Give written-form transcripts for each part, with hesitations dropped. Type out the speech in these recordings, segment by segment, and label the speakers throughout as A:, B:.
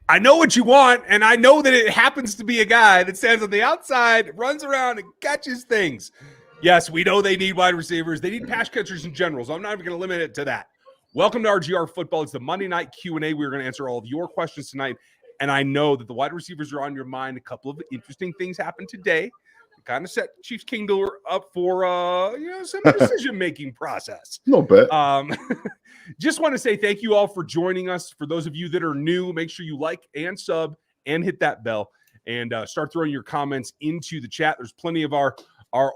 A: I know what you want, and I know that it happens to be a guy that stands on the outside, runs around, and catches things. Yes, we know they need wide receivers. They need pass catchers in general, so I'm not even going to limit it to that. Welcome to RGR Football. It's the Monday Night Q&A. We're going to answer all of your questions tonight, and I know that the wide receivers are on your mind. A couple of interesting things happened today. We kind of set Chiefs Kingdom up for some decision-making process.
B: A little bit.
A: Just want to say thank you all for joining us. For those of you that are new, make sure you like and sub and hit that bell and start throwing your comments into the chat. There's plenty of our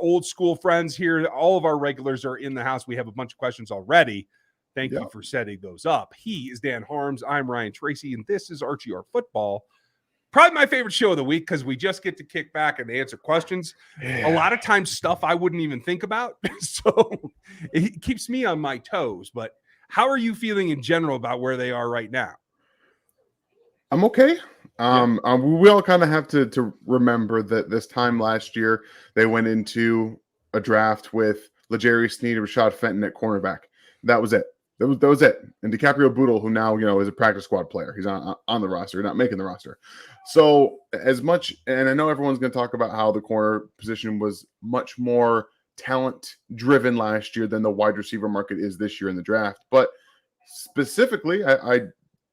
A: old school friends here. All of our regulars are in the house. We have a bunch of questions already. Thank you for setting those up. He is Dan Harms. I'm Ryan Tracy, and this is RGR Football. Probably my favorite show of the week because we just get to kick back and answer questions. A lot of times stuff I wouldn't even think about. So it keeps me on my toes. But how are you feeling in general about where they are right now?
B: I'm okay. We all kind of have to remember that this time last year, they went into a draft with L'Jarius Sneed and Rashad Fenton at cornerback. That was it. That was it. And DiCaprio Bootle, who now, is a practice squad player. He's on the roster, not making the roster. So as much, and I know everyone's going to talk about how the corner position was much more talent driven last year than the wide receiver market is this year in the draft. But specifically, I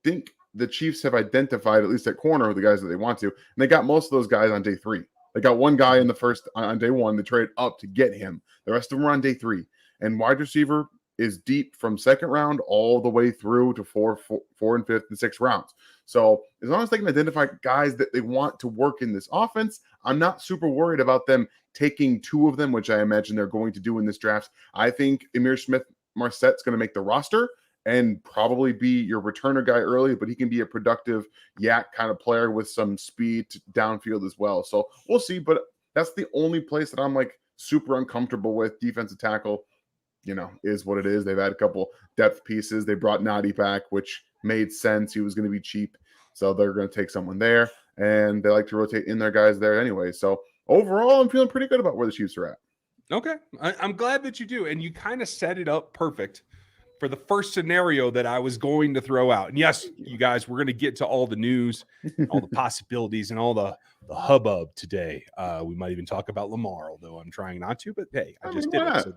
B: think the Chiefs have identified, at least at corner, the guys that they want to. And they got most of those guys on day 3. They got one guy on day 1. They traded up to get him. The rest of them are on day 3. And wide receiver is deep from second round all the way through to four and fifth and sixth rounds. So as long as they can identify guys that they want to work in this offense, I'm not super worried about them taking 2 of them, which I imagine they're going to do in this draft. I think Emir Smith-Marsette's going to make the roster and probably be your returner guy early, but he can be a productive yak kind of player with some speed downfield as well. So we'll see, but that's the only place that I'm like super uncomfortable with. Defensive tackle, is what it is. They've had a couple depth pieces. They brought Nadi back, which made sense. He was going to be cheap. So they're going to take someone there, and they like to rotate in their guys there anyway. So overall, I'm feeling pretty good about where the Chiefs are at.
A: Okay. I'm glad that you do. And you kind of set it up perfect for the first scenario that I was going to throw out. And yes, you guys, we're going to get to all the news, all the possibilities, and all the hubbub today. We might even talk about Lamar, although I'm trying not to, but hey, I just did it. So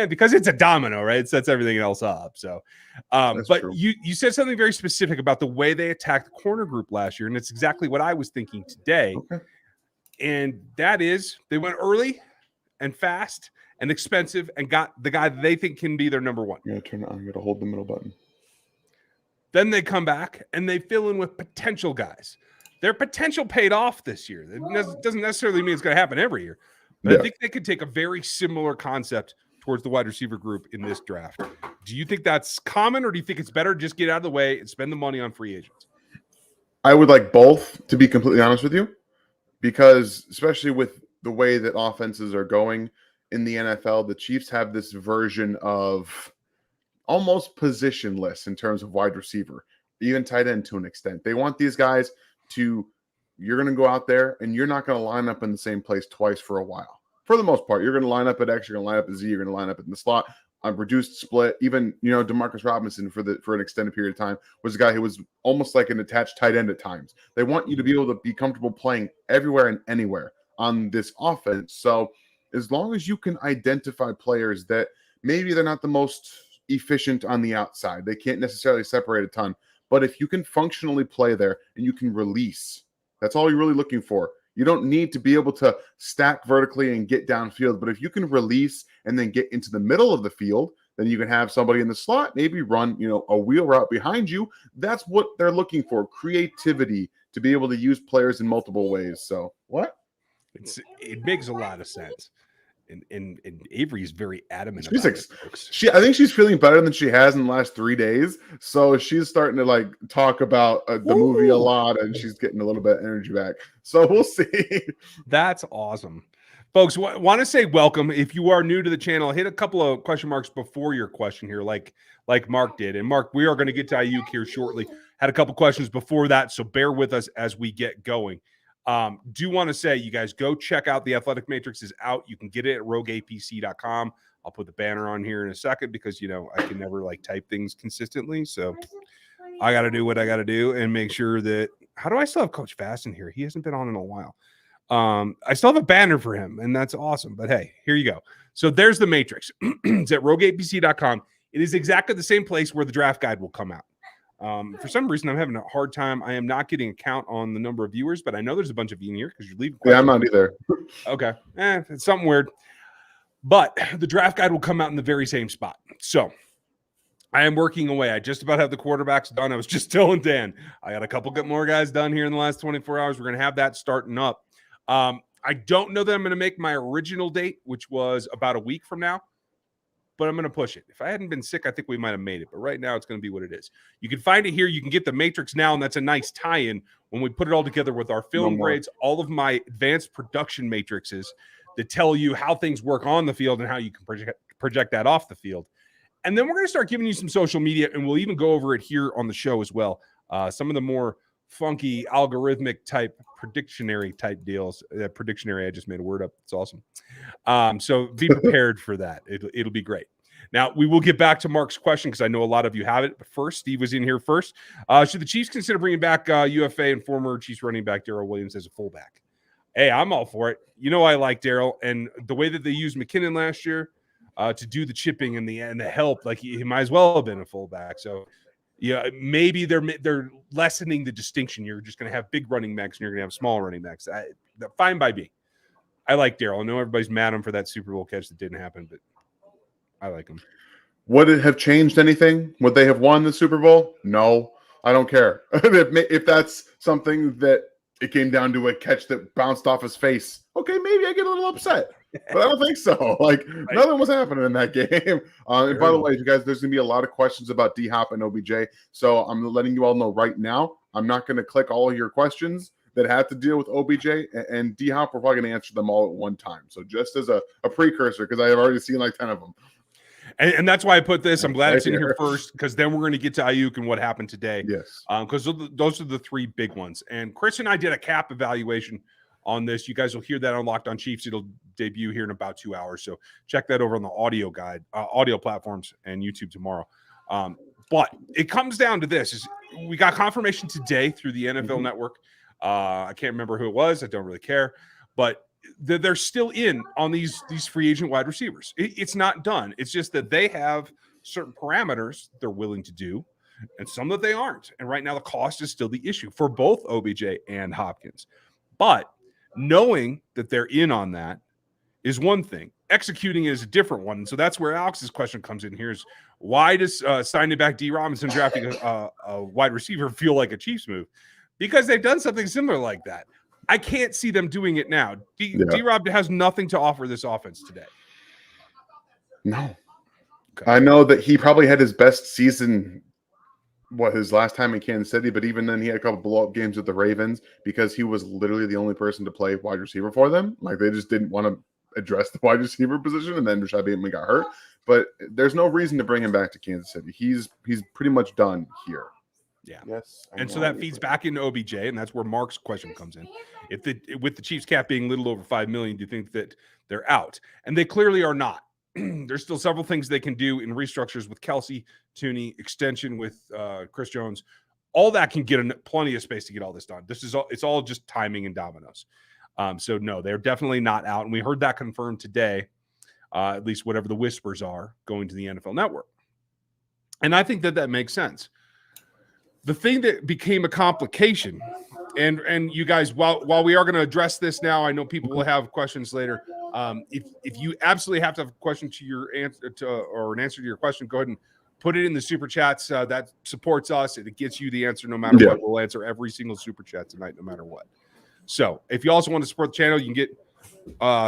A: because it's a domino, right? It sets everything else up. So, but true. You said something very specific about the way they attacked the corner group last year, and it's exactly what I was thinking today. Okay. And that is they went early and fast and expensive and got the guy that they think can be their number 1.
B: Yeah, turn it on. You got to hold the middle button.
A: Then they come back and they fill in with potential guys. Their potential paid off this year. It doesn't necessarily mean it's going to happen every year, but I think they could take a very similar concept towards the wide receiver group in this draft. Do you think that's common, or do you think it's better to just get out of the way and spend the money on free agents?
B: I would like both, to be completely honest with you, because especially with the way that offenses are going in the NFL, the Chiefs have this version of almost positionless in terms of wide receiver, even tight end to an extent. They want these guys you're going to go out there and you're not going to line up in the same place twice for a while. For the most part, you're going to line up at X, you're going to line up at Z, you're going to line up in the slot on reduced split. Even, Demarcus Robinson for an extended period of time was a guy who was almost like an attached tight end at times. They want you to be able to be comfortable playing everywhere and anywhere on this offense. So as long as you can identify players that maybe they're not the most efficient on the outside, they can't necessarily separate a ton, but if you can functionally play there and you can release, that's all you're really looking for. You don't need to be able to stack vertically and get downfield, but if you can release and then get into the middle of the field, then you can have somebody in the slot, maybe run, a wheel route behind you. That's what they're looking for, creativity to be able to use players in multiple ways. So what?
A: It makes a lot of sense. And Avery is very adamant about it, folks.
B: I think she's feeling better than she has in the last 3 days. So she's starting to talk about the movie a lot, and she's getting a little bit of energy back. So we'll see.
A: That's awesome. Folks, want to say welcome. If you are new to the channel, hit a couple of question marks before your question here, like Mark did. And Mark, we are going to get to Ayuk here shortly. Had a couple questions before that, so bear with us as we get going. Do want to say, you guys, go check out The Athletic Matrix is out. You can get it at rogueapc.com. I'll put the banner on here in a second because, I can never type things consistently. So I got to do what I got to do and make sure that. How do I still have Coach Fast in here? He hasn't been on in a while. I still have a banner for him, and that's awesome. But hey, here you go. So there's the matrix. It's at rogatepc.com. It is exactly the same place where the draft guide will come out. For some reason, I'm having a hard time. I am not getting a count on the number of viewers, but I know there's a bunch of you in here because you're leaving questions.
B: Yeah, I'm not either.
A: Okay. It's something weird. But the draft guide will come out in the very same spot. So I am working away. I just about have the quarterbacks done. I was just telling Dan, I got a couple more guys done here in the last 24 hours. We're going to have that starting up. I don't know that I'm going to make my original date, which was about a week from now, but I'm going to push it. If I hadn't been sick, I think we might have made it. But right now, it's going to be what it is. You can find it here. You can get the Matrix now, and that's a nice tie-in when we put it all together with our film grades, all of my advanced production matrices that tell you how things work on the field and how you can project that off the field. And then we're going to start giving you some social media, and we'll even go over it here on the show as well. Some of the more funky algorithmic type predictionary type deals. Predictionary, I just made a word up. It's awesome. So be prepared for that. It'll be great. Now, we will get back to Mark's question because I know a lot of you have it. But first, Steve was in here first. Should the Chiefs consider bringing back UFA and former Chiefs running back Darrell Williams as a fullback? Hey, I'm all for it. You know I like Darrell. And the way that they used McKinnon last year to do the chipping and the help, like he might as well have been a fullback. So, yeah, maybe they're lessening the distinction. You're just going to have big running backs and you're going to have small running backs. Fine by me. I like Darrell. I know everybody's mad at him for that Super Bowl catch that didn't happen, but I like him.
B: Would it have changed anything? Would they have won the Super Bowl? No, I don't care. If that's something that it came down to a catch that bounced off his face, okay, maybe I get a little upset. But I don't think so. Like, right. Nothing was happening in that game. And by the way, you guys, there's going to be a lot of questions about D-Hop and OBJ. So I'm letting you all know right now, I'm not going to click all of your questions that have to deal with OBJ and D-Hop. We're probably going to answer them all at one time. So just as a precursor, because I have already seen like 10 of them.
A: And that's why I put this. I'm glad it's in here first, because then we're going to get to Ayuk and what happened today.
B: Yes.
A: Because those are the three big ones. And Chris and I did a cap evaluation on this. You guys will hear that on Locked On Chiefs. It'll debut here in about 2 hours. So check that over on the audio guide, audio platforms and YouTube tomorrow. But it comes down to this. Is we got confirmation today through the NFL Network. I can't remember who it was. I don't really care. But they're still in on these free agent wide receivers. It's not done. It's just that they have certain parameters they're willing to do and some that they aren't. And right now the cost is still the issue for both OBJ and Hopkins. But knowing that they're in on that is one thing. Executing is a different one. And so that's where Alex's question comes in. Here's why does signing back D. Robinson drafting a wide receiver feel like a Chiefs move? Because they've done something similar like that. I can't see them doing it now. D-Rob has nothing to offer this offense today.
B: No. Okay. I know that he probably had his best season, his last time in Kansas City, but even then he had a couple blow-up games with the Ravens because he was literally the only person to play wide receiver for them. Like, they just didn't want to address the wide receiver position, and then Rashad Bateman got hurt. But there's no reason to bring him back to Kansas City. He's pretty much done here.
A: Yeah.
B: Yes.
A: And so that feeds back into OBJ, and that's where Mark's question comes in. With the Chiefs cap being a little over $5 million, do you think that they're out? And they clearly are not. There's still several things they can do in restructures with Kelsey, Tooney, extension with Chris Jones. All that can get plenty of space to get all this done. It's all just timing and dominoes. So no, they're definitely not out. And we heard that confirmed today, at least whatever the whispers are going to the NFL Network. And I think that makes sense. The thing that became a complication, and you guys, while we are going to address this now, I know people will have questions later. If you absolutely have to have a question to your answer or an answer to your question, go ahead and put it in the super chats. That supports us, and it gets you the answer no matter what. We'll answer every single super chat tonight, no matter what. So if you also want to support the channel, you can get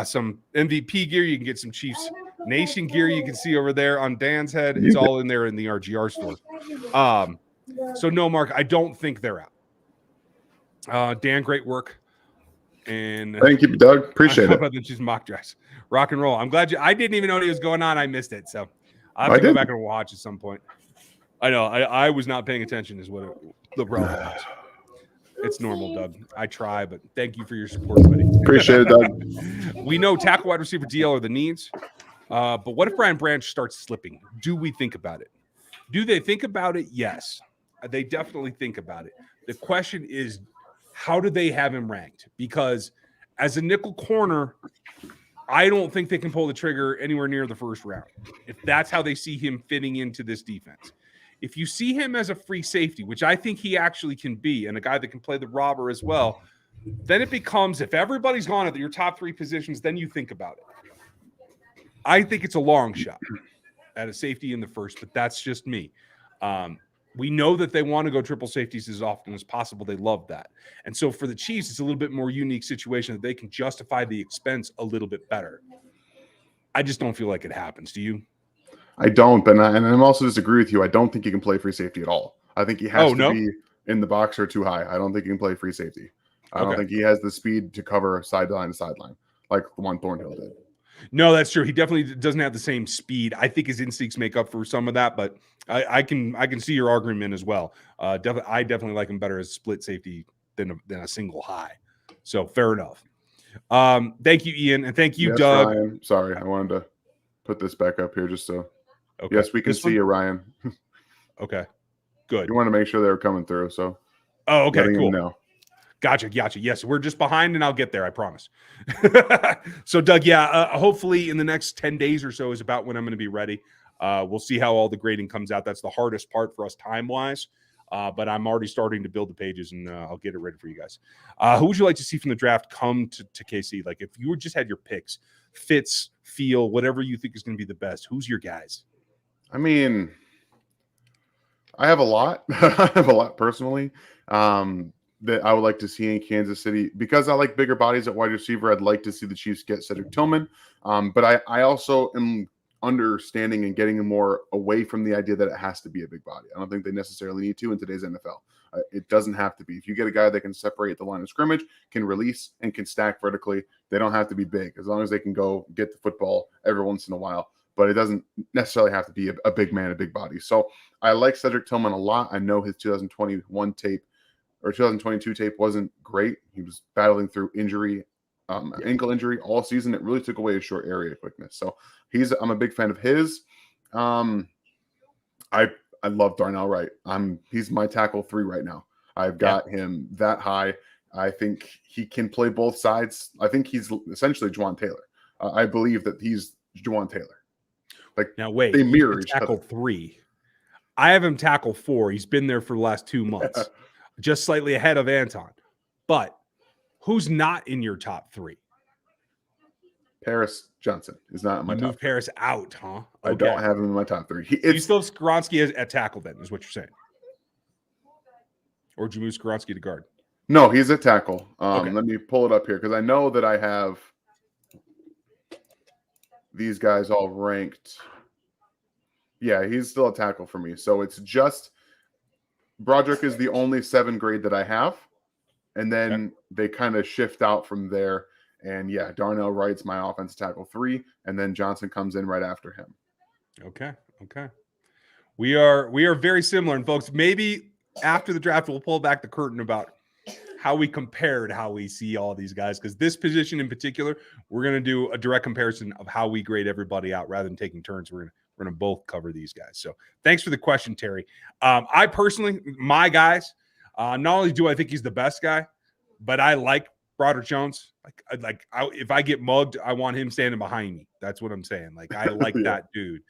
A: some MVP gear. You can get some Chiefs Nation gear. You can see over there on Dan's head. It's all in there in the RGR store. So no, Mark, I don't think they're out. Dan, great work. And
B: thank you, Doug. Appreciate it.
A: Than just mock dress. Rock and roll. I'm glad I didn't even know what was going on. I missed it. So I'll have to go back and watch at some point. I know. I was not paying attention is what the problem was. It's normal, Doug. I try, but thank you for your support, buddy.
B: Appreciate it, Doug.
A: We know tackle, wide receiver, DL are the needs. But what if Brian Branch starts slipping? Do we think about it? Do they think about it? Yes. They definitely think about it. The question is, how do they have him ranked? Because as a nickel corner, I don't think they can pull the trigger anywhere near the first round. If that's how they see him fitting into this defense. If you see him as a free safety, which I think he actually can be, and a guy that can play the robber as well, then it becomes, if everybody's gone at your top 3 positions, then you think about it. I think it's a long shot at a safety in the first, but that's just me. We know that they want to go triple safeties as often as possible. They love that. And so for the Chiefs, it's a little bit more unique situation that they can justify the expense a little bit better. I just don't feel like it happens. Do you?
B: I don't, and I'm also disagree with you. I don't think he can play free safety at all. I think he has to be in the box or too high. I don't think he can play free safety. I don't think he has the speed to cover sideline to sideline like the one Thornhill did.
A: No, that's true. He definitely doesn't have the same speed. I think his instincts make up for some of that, but I can see your argument as well. I definitely like him better as split safety than a single high. So fair enough. Thank you, Ian, and thank you, Doug.
B: Ryan. Sorry, I wanted to put this back up here just so. Okay. Yes, we can see you, Ryan.
A: Okay, good.
B: You want to make sure they were coming through, so.
A: Oh, okay, cool. Gotcha. Yes, we're just behind, and I'll get there, I promise. So, Doug, hopefully in the next 10 days or so is about when I'm going to be ready. We'll see how all the grading comes out. That's the hardest part for us time-wise, but I'm already starting to build the pages, and I'll get it ready for you guys. Who would you like to see from the draft come to KC? Like, if you just had your picks, fits, feel, whatever you think is going to be the best, who's your guys?
B: I mean, I have a lot. I have a lot personally. That I would like to see in Kansas City because I like bigger bodies at wide receiver. I'd like to see the Chiefs get Cedric Tillman. But I also am understanding and getting more away from the idea that it has to be a big body. I don't think they necessarily need to in today's NFL. It doesn't have to be. If you get a guy that can separate the line of scrimmage, can release, and can stack vertically, they don't have to be big as long as they can go get the football every once in a while. But it doesn't necessarily have to be a big man, a big body. So I like Cedric Tillman a lot. I know his 2021 tape or 2022 tape wasn't great. He was battling through injury, ankle injury all season. It really took away his short area quickness. So I'm a big fan of his. I love Darnell Wright. He's my tackle 3 right now. I've got him that high. I think he can play both sides. I think he's essentially Juwan Taylor. I believe that he's Juwan Taylor. Like,
A: now wait,
B: they mirror each
A: tackle
B: other.
A: 3. I have him tackle 4. He's been there for the last 2 months. Just slightly ahead of Anton. But who's not in your top 3?
B: Paris Johnson is not in my top.
A: Move Paris out, huh? Okay.
B: I don't have him in my top 3.
A: You still have Skoronski at tackle then, is what you're saying. Or did you move Skoronski to guard?
B: No, he's at tackle. Let me pull it up here because I know that I have these guys all ranked. Yeah, he's still a tackle for me. So it's just Broderick is the only 7 grade that I have. And then they kind of shift out from there. And yeah, Darnell Wright's my offensive tackle 3. And then Johnson comes in right after him.
A: Okay. We are very similar. And folks, maybe after the draft, we'll pull back the curtain about how we compared how we see all these guys. Because this position in particular, we're going to do a direct comparison of how we grade everybody out rather than taking turns. We're going to both cover these guys. So thanks for the question, Terry. I personally, my guys, not only do I think he's the best guy, but I like Broderick Jones. If I get mugged, I want him standing behind me. That's what I'm saying. Like, I like that dude.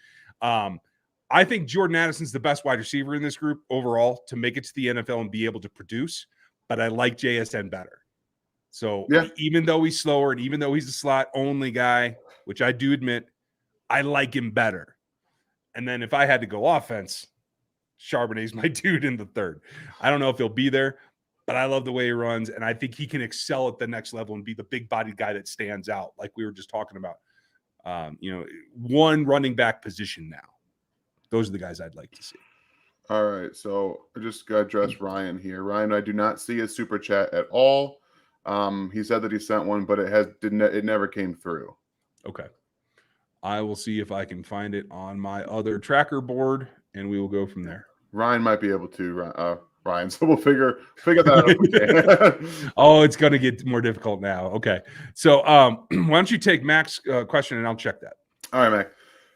A: I think Jordan Addison's the best wide receiver in this group overall to make it to the NFL and be able to produce, but I like JSN better. So even though he's slower and even though he's a slot only guy, which I do admit, I like him better. And then if I had to go offense, Charbonnet's my dude in the 3rd. I don't know if he'll be there, but I love the way he runs, and I think he can excel at the next level and be the big-bodied guy that stands out, like we were just talking about. One running back position now. Those are the guys I'd like to see.
B: All right, so I just got to address Ryan here. Ryan, I do not see his super chat at all. He said that he sent one, but it never came through.
A: Okay. I will see if I can find it on my other tracker board, and we will go from there.
B: Ryan might be able to, Ryan. So we'll figure that out.
A: Oh, it's going to get more difficult now. Okay. So why don't you take Mac's question, and I'll check that.
B: All right, Mac.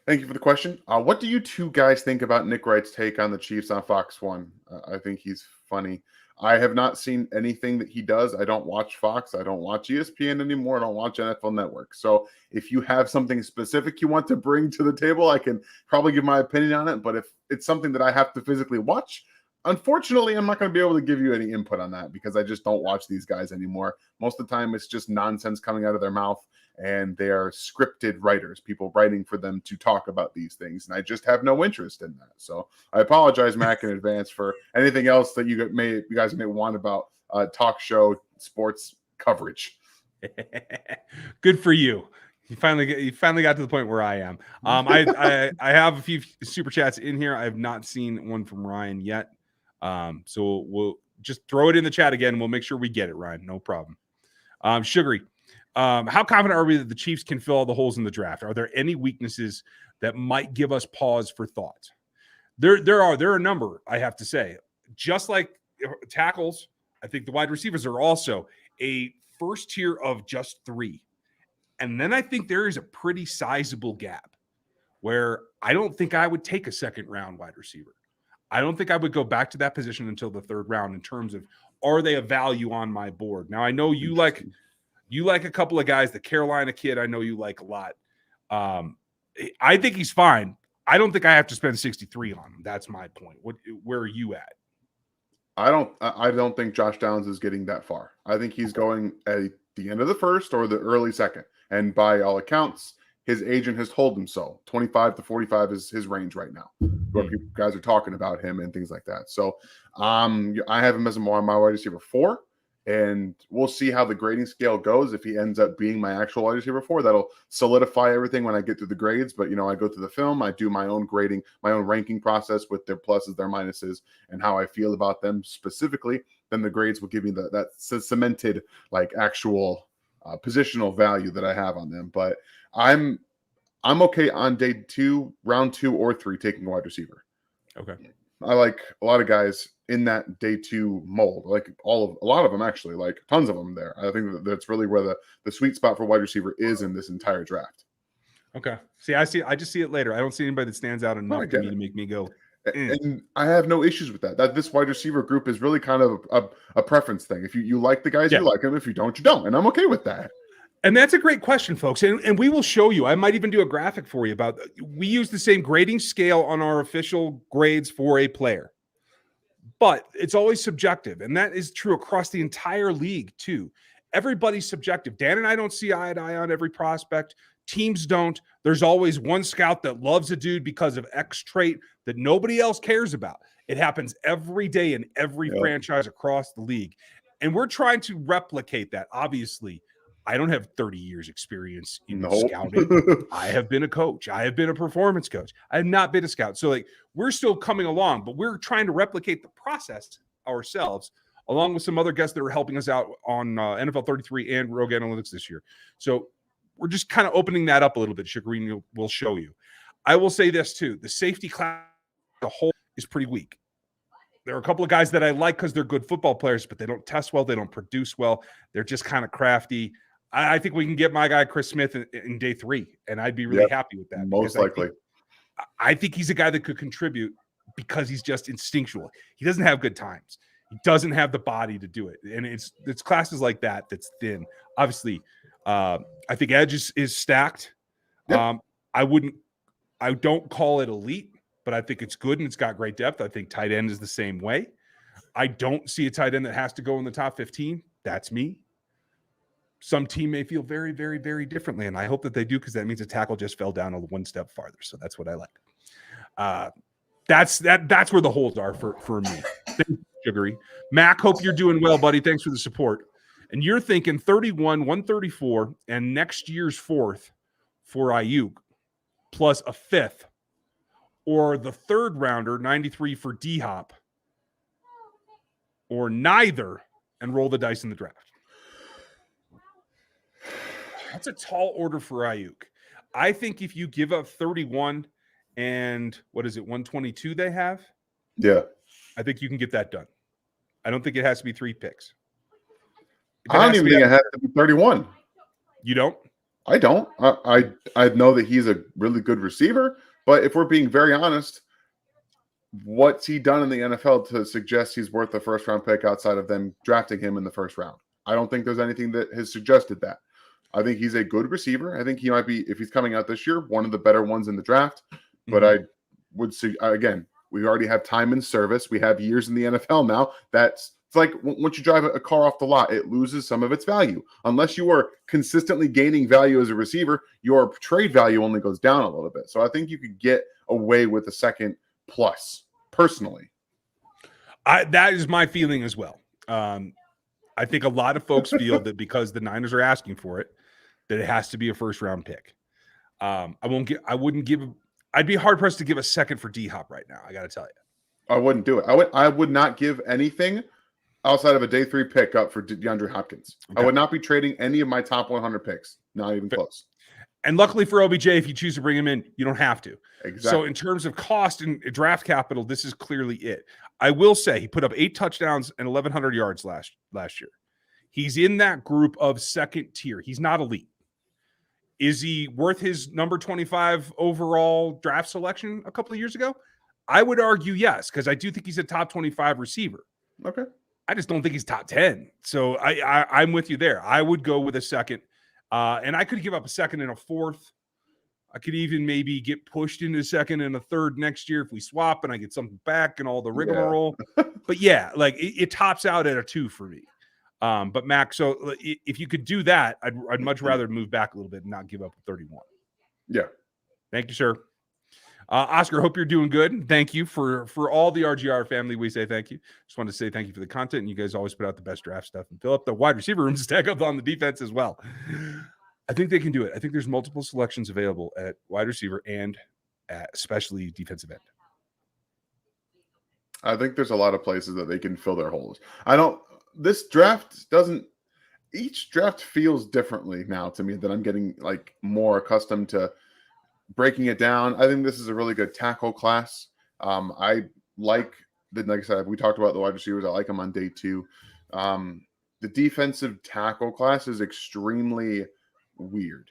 B: Thank you for the question. What do you two guys think about Nick Wright's take on the Chiefs on Fox 1? I think he's funny. I have not seen anything that he does. I don't watch Fox. I don't watch ESPN anymore. I don't watch NFL Network. So if you have something specific you want to bring to the table, I can probably give my opinion on it. But if it's something that I have to physically watch, unfortunately, I'm not going to be able to give you any input on that because I just don't watch these guys anymore. Most of the time, it's just nonsense coming out of their mouth. And they are scripted writers, people writing for them to talk about these things. And I just have no interest in that. So I apologize, Mac, in advance for anything else that you guys may want about talk show sports coverage.
A: Good for you. You finally got to the point where I am. I have a few super chats in here. I have not seen one from Ryan yet. So we'll just throw it in the chat again. We'll make sure we get it, Ryan. No problem. Sugary. How confident are we that the Chiefs can fill all the holes in the draft? Are there any weaknesses that might give us pause for thought? There are a number, I have to say. Just like tackles, I think the wide receivers are also a first tier of just 3. And then I think there is a pretty sizable gap where I don't think I would take a second round wide receiver. I don't think I would go back to that position until the 3rd round in terms of, are they a value on my board? Now, I know you like a couple of guys. The Carolina kid, I know you like a lot. I think he's fine. I don't think I have to spend 63 on him. That's my point. Where are you at?
B: I don't think Josh Downs is getting that far. I think he's going at the end of the 1st or the early 2nd. And by all accounts, his agent has told him so. 25 to 45 is his range right now. Where people guys are talking about him and things like that. So I have him as my wide receiver 4. And we'll see how the grading scale goes. If he ends up being my actual wide receiver 4, that'll solidify everything when I get through the grades. But, I go through the film. I do my own grading, my own ranking process with their pluses, their minuses, and how I feel about them specifically. Then the grades will give me that cemented, actual positional value that I have on them. But I'm okay on day 2, round 2 or 3, taking a wide receiver.
A: Okay.
B: I like a lot of guys in that day 2 mold, a lot of them actually, tons of them there. I think that's really where the sweet spot for wide receiver is in this entire draft.
A: Okay. I just see it later. I don't see anybody that stands out enough to make me go.
B: And I have no issues with that. That this wide receiver group is really kind of a preference thing. If you like the guys, you like them. If you don't, you don't. And I'm okay with that.
A: And that's a great question, folks. And we will show you. I might even do a graphic for you about. We use the same grading scale on our official grades for a player, but it's always subjective, and that is true across the entire league too. Everybody's subjective. Dan and I don't see eye to eye on every prospect. Teams don't. There's always one scout that loves a dude because of X trait that nobody else cares about. It happens every day in every franchise across the league, and we're trying to replicate that. Obviously, I don't have 30 years experience in scouting. I have been a coach. I have been a performance coach. I have not been a scout. So we're still coming along, but we're trying to replicate the process ourselves, along with some other guests that are helping us out on NFL 33 and Rogue Analytics this year. So we're just kind of opening that up a little bit. Shagreen will show you. I will say this too. The safety class as a whole is pretty weak. There are a couple of guys that I like because they're good football players, but they don't test well. They don't produce well. They're just kind of crafty. I think we can get my guy Chris Smith in day 3, and I'd be really happy with that.
B: Most likely.
A: I think he's a guy that could contribute because he's just instinctual. He doesn't have good times. He doesn't have the body to do it. And it's classes like that that's thin. Obviously, I think edge is stacked.
B: Yep.
A: I don't call it elite, but I think it's good and it's got great depth. I think tight end is the same way. I don't see a tight end that has to go in the top 15. That's me. Some team may feel very, very, very differently, and I hope that they do because that means a tackle just fell down one step farther. So that's what I like. That's where the holes are for me. Thank you, Sugary. Mac, hope you're doing well, buddy. Thanks for the support. And you're thinking 31, 134, and next year's 4th for Ayuk, plus a 5th, or the 3rd rounder, 93 for D-Hop, or neither, and roll the dice in the draft. That's a tall order for Ayuk. I think if you give up 31 and 122 they have?
B: Yeah.
A: I think you can get that done. I don't think it has to be 3 picks.
B: I don't even think it has to be 31.
A: You don't?
B: I don't. I know that he's a really good receiver, but if we're being very honest, what's he done in the NFL to suggest he's worth the first round pick outside of them drafting him in the first round? I don't think there's anything that has suggested that. I think he's a good receiver. I think he might be, if he's coming out this year, one of the better ones in the draft. But I would say, again, we already have time in service. We have years in the NFL now. It's like once you drive a car off the lot, it loses some of its value. Unless you are consistently gaining value as a receiver, your trade value only goes down a little bit. So I think you could get away with a second plus, personally.
A: That is my feeling as well. I think a lot of folks feel that because the Niners are asking for it, that it has to be a first round pick. I'd be hard pressed to give a second for D-Hop right now. I got to tell you,
B: I wouldn't do it. I would not give anything outside of a day 3 pick up for DeAndre Hopkins. Okay. I would not be trading any of my top 100 picks. Not even close.
A: And luckily for OBJ, if you choose to bring him in, you don't have to.
B: Exactly.
A: So in terms of cost and draft capital, this is clearly it. I will say he put up 8 touchdowns and 1,100 yards last year. He's in that group of second tier. He's not elite. Is he worth his number 25 overall draft selection a couple of years ago? I would argue yes, because I do think he's a top 25 receiver.
B: Okay.
A: I just don't think he's top 10. So I'm with you there. I would go with a second. And I could give up a second and a fourth. I could even maybe get pushed into a second and a third next year if we swap and I get something back and all the rigmarole. Yeah. But yeah, like it tops out at a 2 for me. But Mac, so if you could do that, I'd much rather move back a little bit and not give up a 31.
B: Yeah.
A: Thank you, sir. Oscar, hope you're doing good. Thank you for all the RGR family. We say thank you. Just wanted to say thank you for the content. And you guys always put out the best draft stuff and fill up the wide receiver room to stack up on the defense as well. I think they can do it. I think there's multiple selections available at wide receiver and especially defensive end.
B: I think there's a lot of places that they can fill their holes. This draft doesn't, each draft feels differently now to me that I'm getting like more accustomed to breaking it down. I think this is a really good tackle class. I like I said, we talked about the wide receivers. I like them on day 2. The defensive tackle class is extremely weird.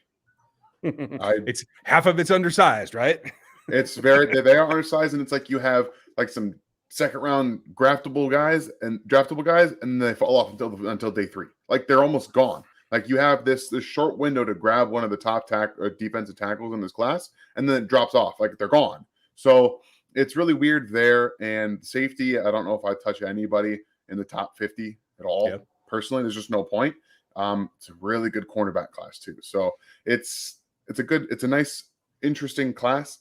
A: It's half of it's undersized, right?
B: It's they are undersized, and it's like you have like some second round draftable guys, and then they fall off until day 3. Like they're almost gone. Like you have this short window to grab one of the top defensive tackles in this class, and then it drops off. Like they're gone. So it's really weird there. And safety, I don't know if I touch anybody in the top 50 at all. Yep. Personally, there's just no point. It's a really good cornerback class too. So it's a nice, interesting class.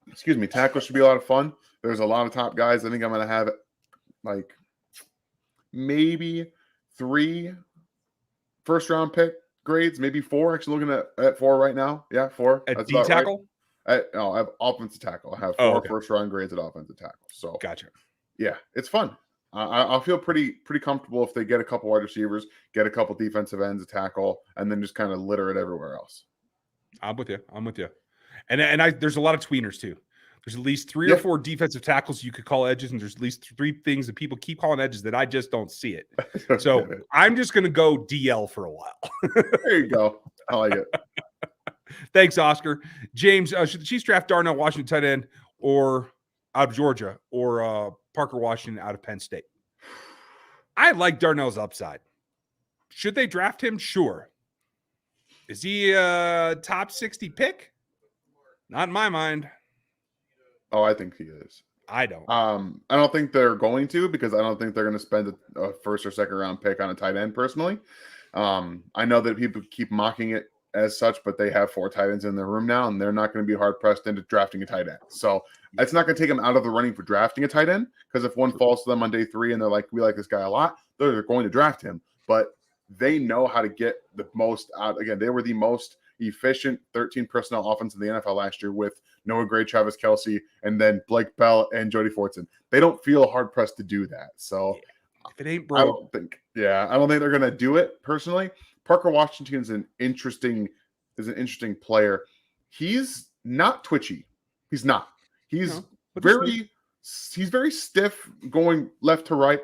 B: Excuse me. Tackle should be a lot of fun. There's a lot of top guys. I think I'm going to have like maybe 3 first-round pick grades, maybe 4. Actually, looking at 4 right now. Yeah, 4.
A: At D tackle?
B: Right. I have offensive tackle. I have 4 first-round grades at offensive tackle. So
A: gotcha.
B: Yeah, it's fun. I'll feel pretty comfortable if they get a couple wide receivers, get a couple defensive ends, a tackle, and then just kind of litter it everywhere else.
A: I'm with you. And there's a lot of tweeners too. There's at least 3 or 4 defensive tackles you could call edges, and there's at least 3 things that people keep calling edges that I just don't see it. So I'm just going to go DL for a while.
B: There you go. I like it.
A: Thanks, Oscar. James, should the Chiefs draft Darnell Washington tight end or out of Georgia or Parker Washington out of Penn State? I like Darnell's upside. Should they draft him? Sure. Is he a top 60 pick? Not in my mind.
B: Oh, I think he is.
A: I don't.
B: I don't think they're going to, because I don't think they're going to spend a first or second round pick on a tight end personally. I know that people keep mocking it as such, but they have 4 tight ends in their room now, and they're not going to be hard pressed into drafting a tight end. So it's not going to take them out of the running for drafting a tight end, because if one falls to them on day 3 and they're like, we like this guy a lot, they're going to draft him. But they know how to get the most out. Again, they were the most efficient 13 personnel offense in the NFL last year with Noah Gray, Travis Kelce, and then Blake Bell and Jody Fortson. They don't feel hard pressed to do that. So
A: if it ain't broke,
B: I don't think they're going to do it personally. Parker Washington is an interesting player. He's not twitchy. He's not. He's very stiff going left to right,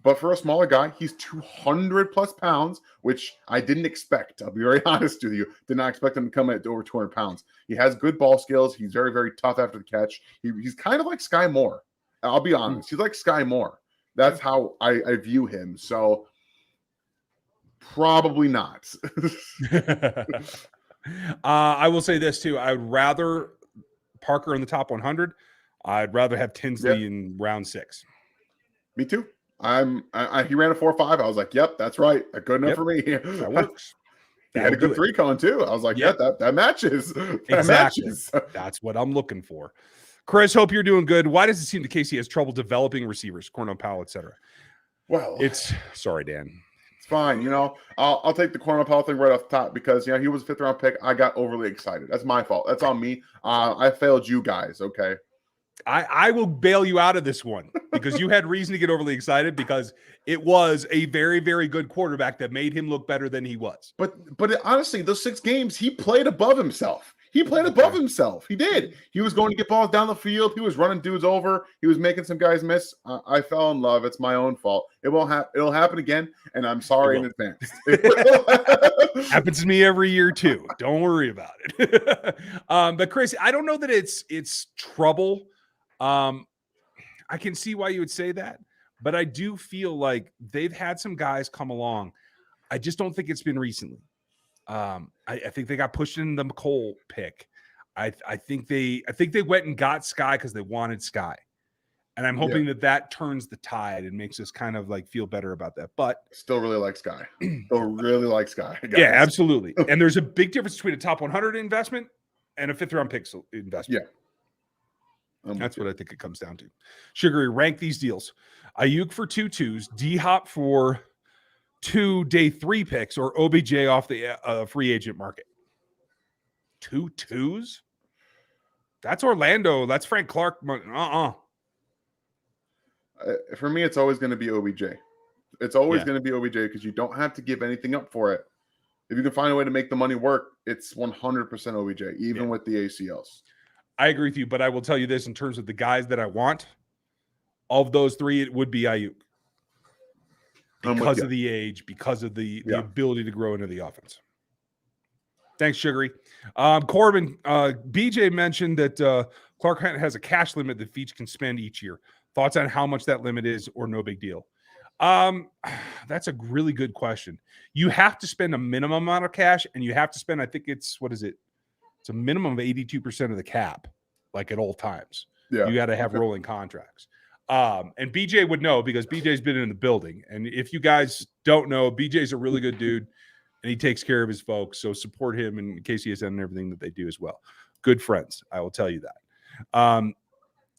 B: But for a smaller guy, he's 200 plus pounds, which I didn't expect. I'll be very honest with you. Did not expect him to come at over 200 pounds. He has good ball skills. He's very, very tough after the catch. He's kind of like Sky Moore. I'll be honest. He's like Sky Moore. That's how I view him. So probably not.
A: I will say this too. I'd rather Parker in the top 100. I'd rather have Tinsley in round 6.
B: Me too. He ran a 4.5. I was like, yep, that's right. Good enough for me.
A: That works.
B: He had a good 3 coming too. I was like, that matches. That matches.
A: That's what I'm looking for. Chris, hope you're doing good. Why does it seem that Casey has trouble developing receivers, Cornell Powell, etc.?
B: Well,
A: sorry, Dan.
B: It's fine. I'll take the Cornell Powell thing right off the top because he was a 5th round pick. I got overly excited. That's my fault. That's on me. I failed you guys. Okay.
A: I will bail you out of this one because you had reason to get overly excited because it was a very, very good quarterback that made him look better than he was.
B: But honestly, those 6 games, he played above himself. He did. He was going to get balls down the field. He was running dudes over. He was making some guys miss. I fell in love. It's my own fault. It won't happen. It'll happen again, and I'm sorry in advance.
A: Happens to me every year too. Don't worry about it. But Chris, I don't know that it's trouble. I can see why you would say that, but I do feel like they've had some guys come along. I just don't think it's been recently. I think they got pushed in the McCole pick. I think they went and got Sky because they wanted Sky, and I'm hoping that turns the tide and makes us kind of like feel better about that. But
B: still really like Sky. Guys.
A: Yeah, absolutely. And there's a big difference between a top 100 investment and a 5th round pick investment.
B: Yeah.
A: That's what I think it comes down to. Sugary, rank these deals. Ayuk for 2 2s, D-Hop for 2 day 3 picks, or OBJ off the free agent market. 2 2s? That's Orlando. That's Frank Clark.
B: For me, it's always going to be OBJ. It's always going to be OBJ because you don't have to give anything up for it. If you can find a way to make the money work, it's 100% OBJ, even with the ACLs.
A: I agree with you, but I will tell you this in terms of the guys that I want. Of those 3, it would be Ayuk. Because of the age, because of the ability to grow into the offense. Thanks, Sugary. Corbin, BJ mentioned that Clark Hunt has a cash limit that Feach can spend each year. Thoughts on how much that limit is or no big deal? That's a really good question. You have to spend a minimum amount of cash, and you have to spend, I think it's a minimum of 82% of the cap, like at all times. Yeah. You got to have rolling contracts. And BJ would know because BJ's been in the building. And if you guys don't know, BJ's a really good dude and he takes care of his folks. So support him and KCSN and everything that they do as well. Good friends. I will tell you that.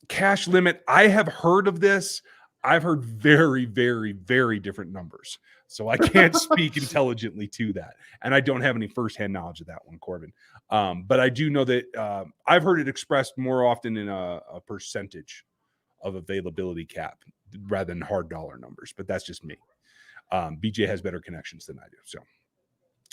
A: Cash limit. I have heard of this. I've heard very, very, very different numbers. So I can't speak intelligently to that. And I don't have any firsthand knowledge of that one, Corbin. But I do know that I've heard it expressed more often in a percentage of availability cap rather than hard dollar numbers, but that's just me. BJ has better connections than I do. So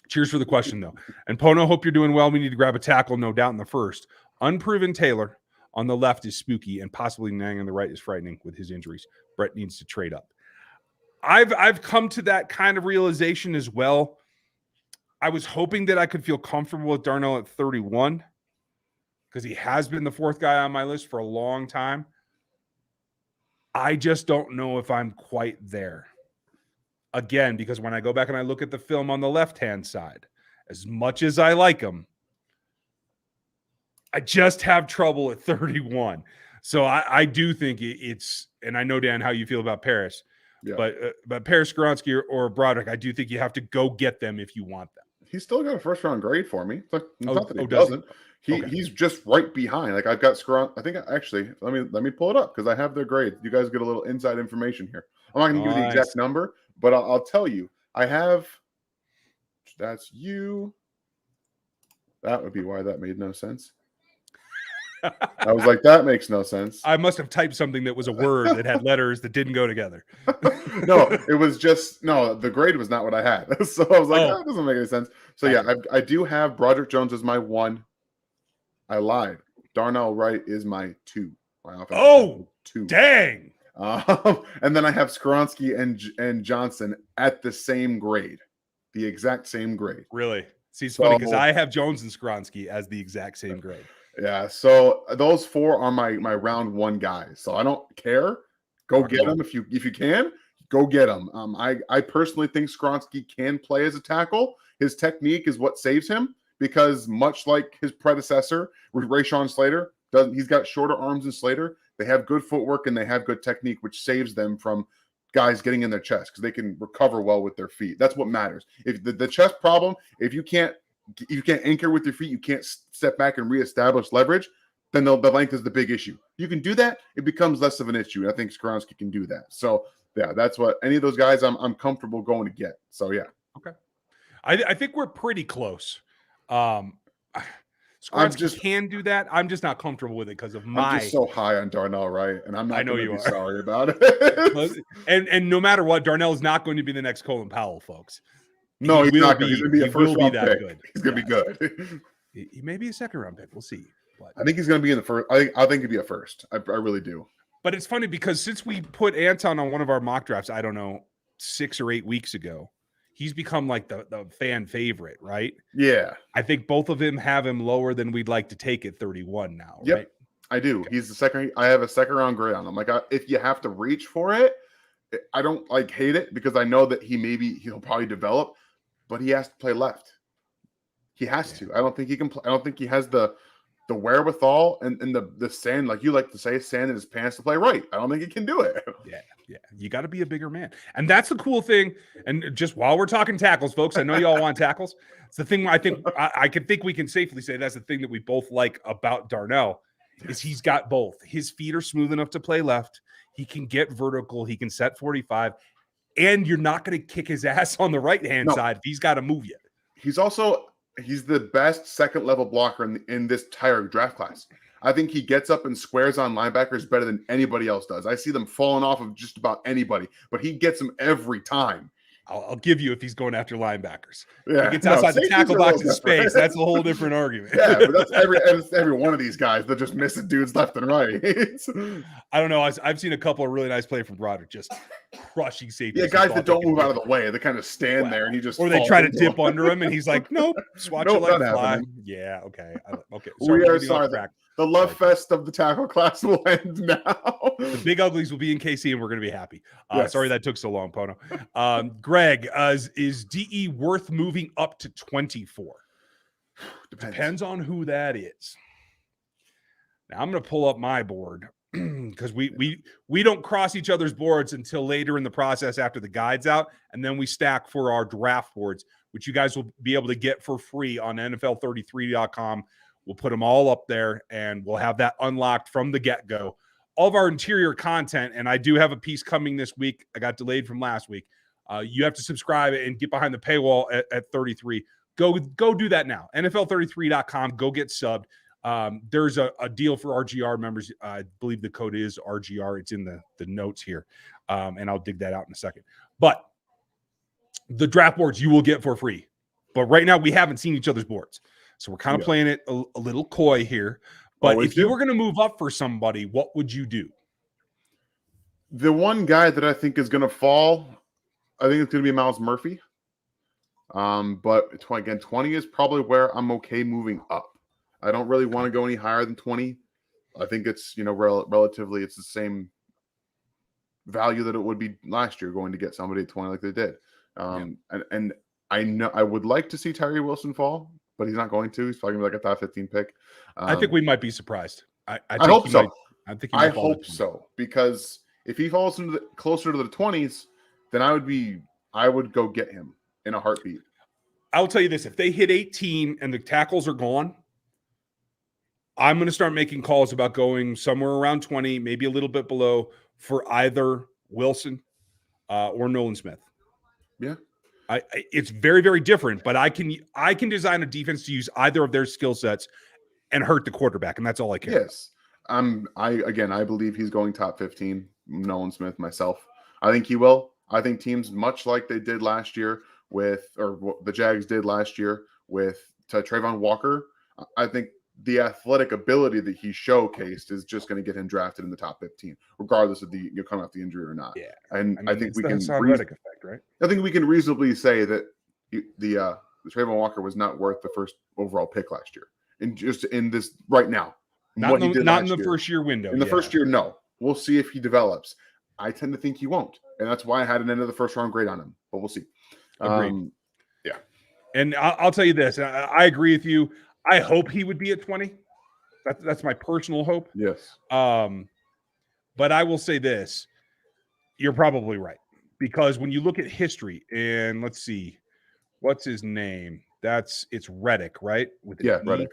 A: cheers for the question though. And Pono, hope you're doing well. We need to grab a tackle, no doubt in the first. Unproven Taylor on the left is spooky and possibly Nang on the right is frightening with his injuries. Brett needs to trade up. I've come to that kind of realization as well. I was hoping that I could feel comfortable with Darnell at 31 because he has been the 4th guy on my list for a long time. I just don't know if I'm quite there. Again, because when I go back and I look at the film on the left-hand side, as much as I like him, I just have trouble at 31. So I do think it's, and I know, Dan, how you feel about Paris, but Paris, Skoronski, or Broderick, I do think you have to go get them if you want them.
B: He's still got a 1st-round grade for me. It's not that he doesn't. He's just right behind. Like I've got Skoronski. I think actually, let me pull it up because I have their grades. You guys get a little inside information here. I'm not going to give you the exact number, but I'll tell you. I have. That's you. That would be why that made no sense. I was like, that makes no sense.
A: I must have typed something that was a word that had letters that didn't go together.
B: No, it was just the grade was not what I had. So I was like, that doesn't make any sense. So I do have Broderick Jones as my 1. I lied. Darnell Wright is my 2. My offense
A: 2. Dang.
B: And then I have Skoronski and Johnson at the same grade, the exact same grade.
A: Really? See, it's funny because I have Jones and Skronsky as the exact same grade.
B: Yeah, so those 4 are my round 1 guys. So I don't care. Go get them if you can. Go get them. I personally think Skronsky can play as a tackle. His technique is what saves him because much like his predecessor, Rashawn Slater, he's got shorter arms than Slater. They have good footwork and they have good technique, which saves them from guys getting in their chest because they can recover well with their feet. That's what matters. If the chest problem, if you can't anchor with your feet, you can't step back and reestablish leverage, then the length is the big issue. You can do that, it becomes less of an issue. And I think Skoronski can do that. So yeah, that's what any of those guys I'm comfortable going to get. So yeah.
A: Okay. I think we're pretty close. Skoronski can do that. I'm just not comfortable with it because of
B: I'm just so high on Darnell, right? And I'm not going to be sorry about it.
A: and no matter what, Darnell is not going to be the next Colin Powell, folks.
B: No, he's not. He's going to be a first round pick.
A: Good.
B: He's going to be good.
A: He may be a second round pick. We'll see. But
B: I think he's going to be in the first. I think he'd be a first. I really do.
A: But it's funny because since we put Anton on one of our mock drafts, I don't know, 6 or 8 weeks ago, he's become like the fan favorite, right?
B: Yeah.
A: I think both of them have him lower than we'd like to take at 31 now.
B: Yep.
A: Right?
B: I do. Okay. He's the second. I have a second round grade on him. Like if you have to reach for it, I don't hate it because I know that he'll probably develop, but he has to play left. He has to. I don't think he can play. I don't think he has the wherewithal and the sand, like you like to say, sand in his pants to play right. I don't think he can do it.
A: Yeah. You got to be a bigger man. And that's the cool thing. And just while we're talking tackles, folks, I know you all want tackles. It's the thing I think I can think we can safely say that's the thing that we both like about Darnell is he's got both. His feet are smooth enough to play left. He can get vertical. He can set 45. And you're not going to kick his ass on the right-hand side if he's got to move you.
B: He's the best second-level blocker in this entire draft class. I think he gets up and squares on linebackers better than anybody else does. I see them falling off of just about anybody, but he gets them every time.
A: I'll give you if he's going after linebackers.
B: Yeah,
A: he gets outside the tackle box in space. That's a whole different argument.
B: Yeah, but that's every one of these guys. They're just missing dudes left and right.
A: I don't know. I've seen a couple of really nice play from Broderick, just crushing safety.
B: Yeah, guys that don't move out of the way. They kind of stand there and he just
A: or they try to dip under him and he's like, nope, swatch your leg fly. Yeah, okay.
B: Sorry, we are sorry. The love fest of the tackle class will end now.
A: The big uglies will be in KC, and we're going to be happy. Yes. Sorry that took so long, Pono. Greg, is DE worth moving up to 24? Depends on who that is. Now, I'm going to pull up my board because we don't cross each other's boards until later in the process after the guide's out, and then we stack for our draft boards, which you guys will be able to get for free on NFL33.com. We'll put them all up there, and we'll have that unlocked from the get-go. All of our interior content, and I do have a piece coming this week. I got delayed from last week. You have to subscribe and get behind the paywall at 33. Go do that now. NFL33.com. Go get subbed. There's a deal for RGR members. I believe the code is RGR. It's in the notes here, and I'll dig that out in a second. But the draft boards you will get for free. But right now, we haven't seen each other's boards. So we're kind of playing it a little coy here. But if you were going to move up for somebody, what would you do?
B: The one guy that I think is going to fall, I think it's going to be Miles Murphy. But again, 20 is probably where I'm okay moving up. I don't really want to go any higher than 20. I think it's, relatively it's the same value that it would be last year going to get somebody at 20 like they did. And I know I would like to see Tyree Wilson fall, but he's not going to. He's probably going to be like a top 15 pick.
A: I think we might be surprised. I
B: hope so.
A: I
B: hope so, because if he falls closer to the 20s, then I would go get him in a heartbeat.
A: I'll tell you this: if they hit 18 and the tackles are gone, I'm going to start making calls about going somewhere around 20, maybe a little bit below, for either Wilson or Nolan Smith.
B: Yeah.
A: It's very, very different, but I can design a defense to use either of their skill sets and hurt the quarterback, and that's all I care.
B: Yes, I believe he's going top 15. Nolan Smith, myself, I think he will. I think teams, much like they did last year the Jags did last year with Trayvon Walker, I think the athletic ability that he showcased is just going to get him drafted in the top 15, regardless of you coming off the injury or not.
A: Yeah,
B: and I think
A: it's
B: we
A: the
B: can
A: Hassan Reddick effect, right?
B: I think we can reasonably say that the Trayvon Walker was not worth the first overall pick last year, and just in this right now,
A: Not in the first year window.
B: In the first year, no. We'll see if he develops. I tend to think he won't, and that's why I had an end of the first round grade on him. But we'll see.
A: Agreed.
B: Yeah,
A: and I'll tell you this: I agree with you. I hope he would be at 20. That's my personal hope.
B: Yes.
A: But I will say this: you're probably right, because when you look at history, and let's see, what's his name? It's Reddick, right?
B: Reddick, Reddick.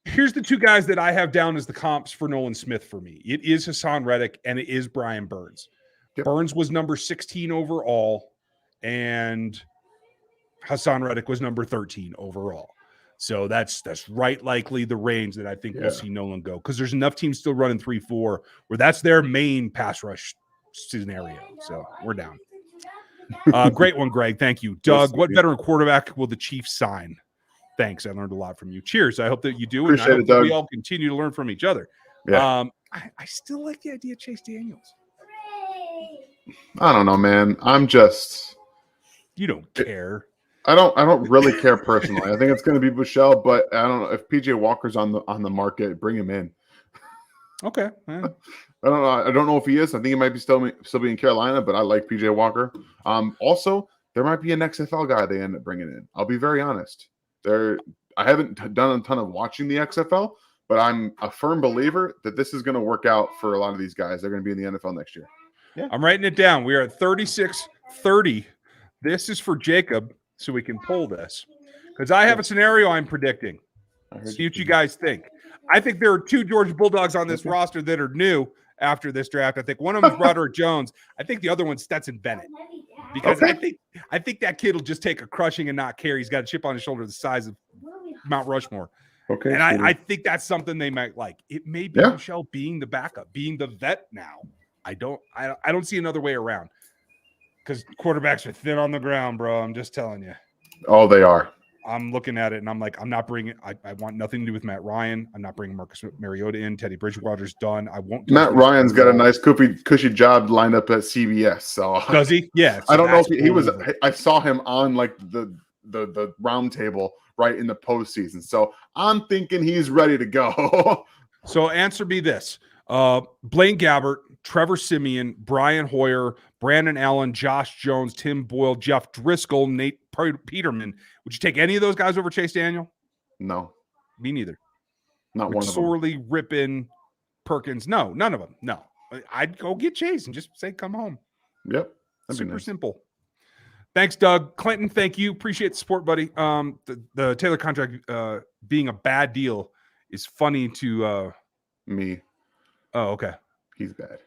A: Here's the two guys that I have down as the comps for Nolan Smith for me. It is Hassan Reddick and it is Brian Burns. Yep. Burns was number 16 overall, and Hassan Reddick was number 13 overall. So that's right likely the range that I think we'll see Nolan go, because there's enough teams still running 3-4 where that's their main pass rush scenario. So we're down. Great one, Greg. Thank you. Doug, what veteran quarterback will the Chiefs sign? Thanks. I learned a lot from you. Cheers. I hope that you do.
B: Appreciate
A: and I hope
B: it, Doug.
A: We all continue to learn from each other.
B: Yeah.
A: I still like the idea of Chase Daniels.
B: I don't know, man.
A: You don't care.
B: I don't really care personally. I think it's going to be Buechele, but I don't know if PJ Walker's on the market. Bring him in.
A: Okay.
B: I don't know. I don't know if he is. I think he might be still be in Carolina, but I like PJ Walker. Also, there might be an XFL guy they end up bringing in. I'll be very honest. I haven't done a ton of watching the XFL, but I'm a firm believer that this is going to work out for a lot of these guys. They're going to be in the NFL next year.
A: Yeah. I'm writing it down. We are at 36-30. This is for Jacob, so we can pull this, because I have a scenario I'm predicting. See what you guys think. I think there are two Georgia Bulldogs on this roster that are new after this draft. I think one of them is Broderick Jones. I think the other one's Stetson Bennett, because I think that kid will just take a crushing and not care. He's got a chip on his shoulder the size of Mount Rushmore.
B: Okay,
A: and I think that's something they might like. It may be Michelle being the backup, being the vet now. I don't see another way around, because quarterbacks are thin on the ground, bro. I'm just telling you.
B: Oh, they are.
A: I'm looking at it and I'm like, I'm not bringing. I want nothing to do with Matt Ryan. I'm not bringing Marcus Mariota in. Teddy Bridgewater's done. I won't.
B: Matt Ryan's got a nice cushy job lined up at CBS. So
A: does he? Yeah.
B: So I don't know if he was. I saw him on like the round table right in the postseason. So I'm thinking he's ready to go.
A: So answer me this: Blaine Gabbert, Trevor Siemian, Brian Hoyer, Brandon Allen, Josh Jones, Tim Boyle, Jeff Driscoll, Nate Peterman. Would you take any of those guys over Chase Daniel?
B: No.
A: Me neither.
B: Not one of them.
A: Sorely ripping Perkins. No, none of them. No. I'd go get Chase and just say, come home.
B: Yep.
A: Super simple. Thanks, Doug. Clinton, thank you. Appreciate the support, buddy. The Taylor contract being a bad deal is funny to
B: me.
A: Oh, okay.
B: He's bad.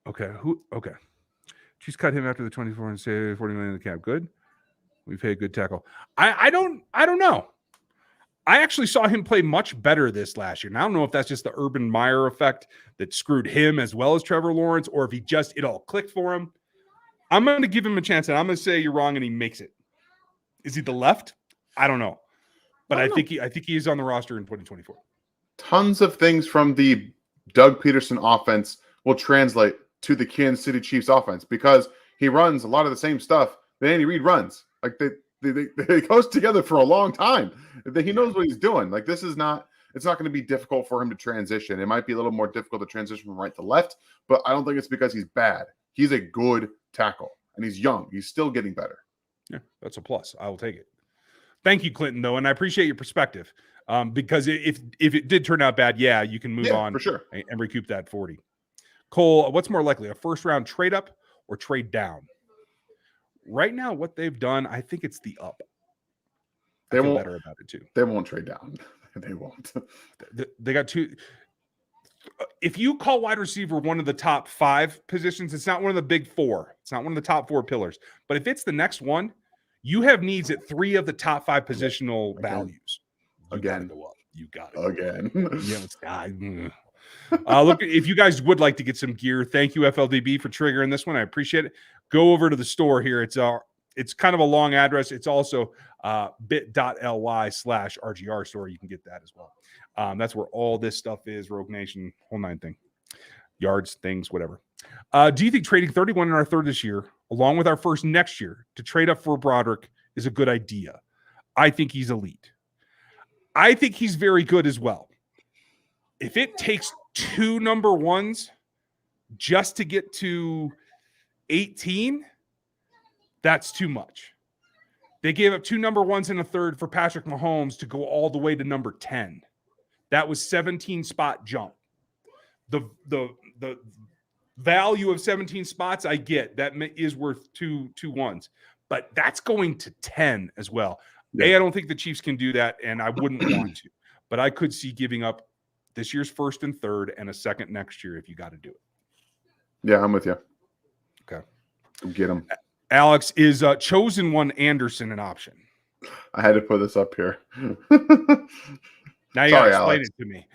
A: Okay. Okay. Chiefs cut him after the 24 and say 40 million in the cap. Good. We paid good tackle. I don't know. I actually saw him play much better this last year. And I don't know if that's just the Urban Meyer effect that screwed him as well as Trevor Lawrence, or if it all clicked for him. I'm going to give him a chance, and I'm going to say you're wrong, and he makes it. Is he the left? I don't know. But I think he is on the roster in 2024.
B: Tons of things from the Doug Peterson offense will translate to the Kansas City Chiefs offense, because he runs a lot of the same stuff that Andy Reid runs. Like they goes together for a long time. He knows what he's doing. Like it's not going to be difficult for him to transition. It might be a little more difficult to transition from right to left, but I don't think it's because he's bad. He's a good tackle, and he's young. He's still getting better.
A: Yeah, that's a plus. I will take it. Thank you, Clinton, though, and I appreciate your perspective. Because if it did turn out bad, you can move on
B: for sure
A: and recoup that 40. Cole, what's more likely, a first-round trade up or trade down? Right now, what they've done, I think it's the up. They feel better about it, too.
B: They won't trade down. They won't.
A: They got two. If you call wide receiver one of the top 5 positions, it's not one of the big 4. It's not one of the top 4 pillars. But if it's the next one, you have needs at 3 of the top 5 positional values. You gotta go up. You got it
B: again.
A: Look, if you guys would like to get some gear, thank you, FLDB, for triggering this one. I appreciate it. Go over to the store here. It's it's kind of a long address. It's also bit.ly/RGR store. You can get that as well. That's where all this stuff is. Rogue Nation, whole nine thing. Yards, things, whatever. Do you think trading 31 in our third this year, along with our first next year, to trade up for Broderick is a good idea? I think he's elite. I think he's very good as well. If it takes 2 number ones just to get to 18, that's too much. They gave up 2 number ones in a third for Patrick Mahomes to go all the way to number 10. That was 17 spot jump. The value of 17 spots, I get that is worth two ones, but that's going to 10 as well. I don't think the Chiefs can do that, and I wouldn't want to, but I could see giving up this year's first and third and a second next year if you got to do it.
B: Yeah, I'm with you.
A: Okay.
B: Get him.
A: Alex, is chosen one Anderson an option?
B: I had to put this up here.
A: Now you got to explain it to me.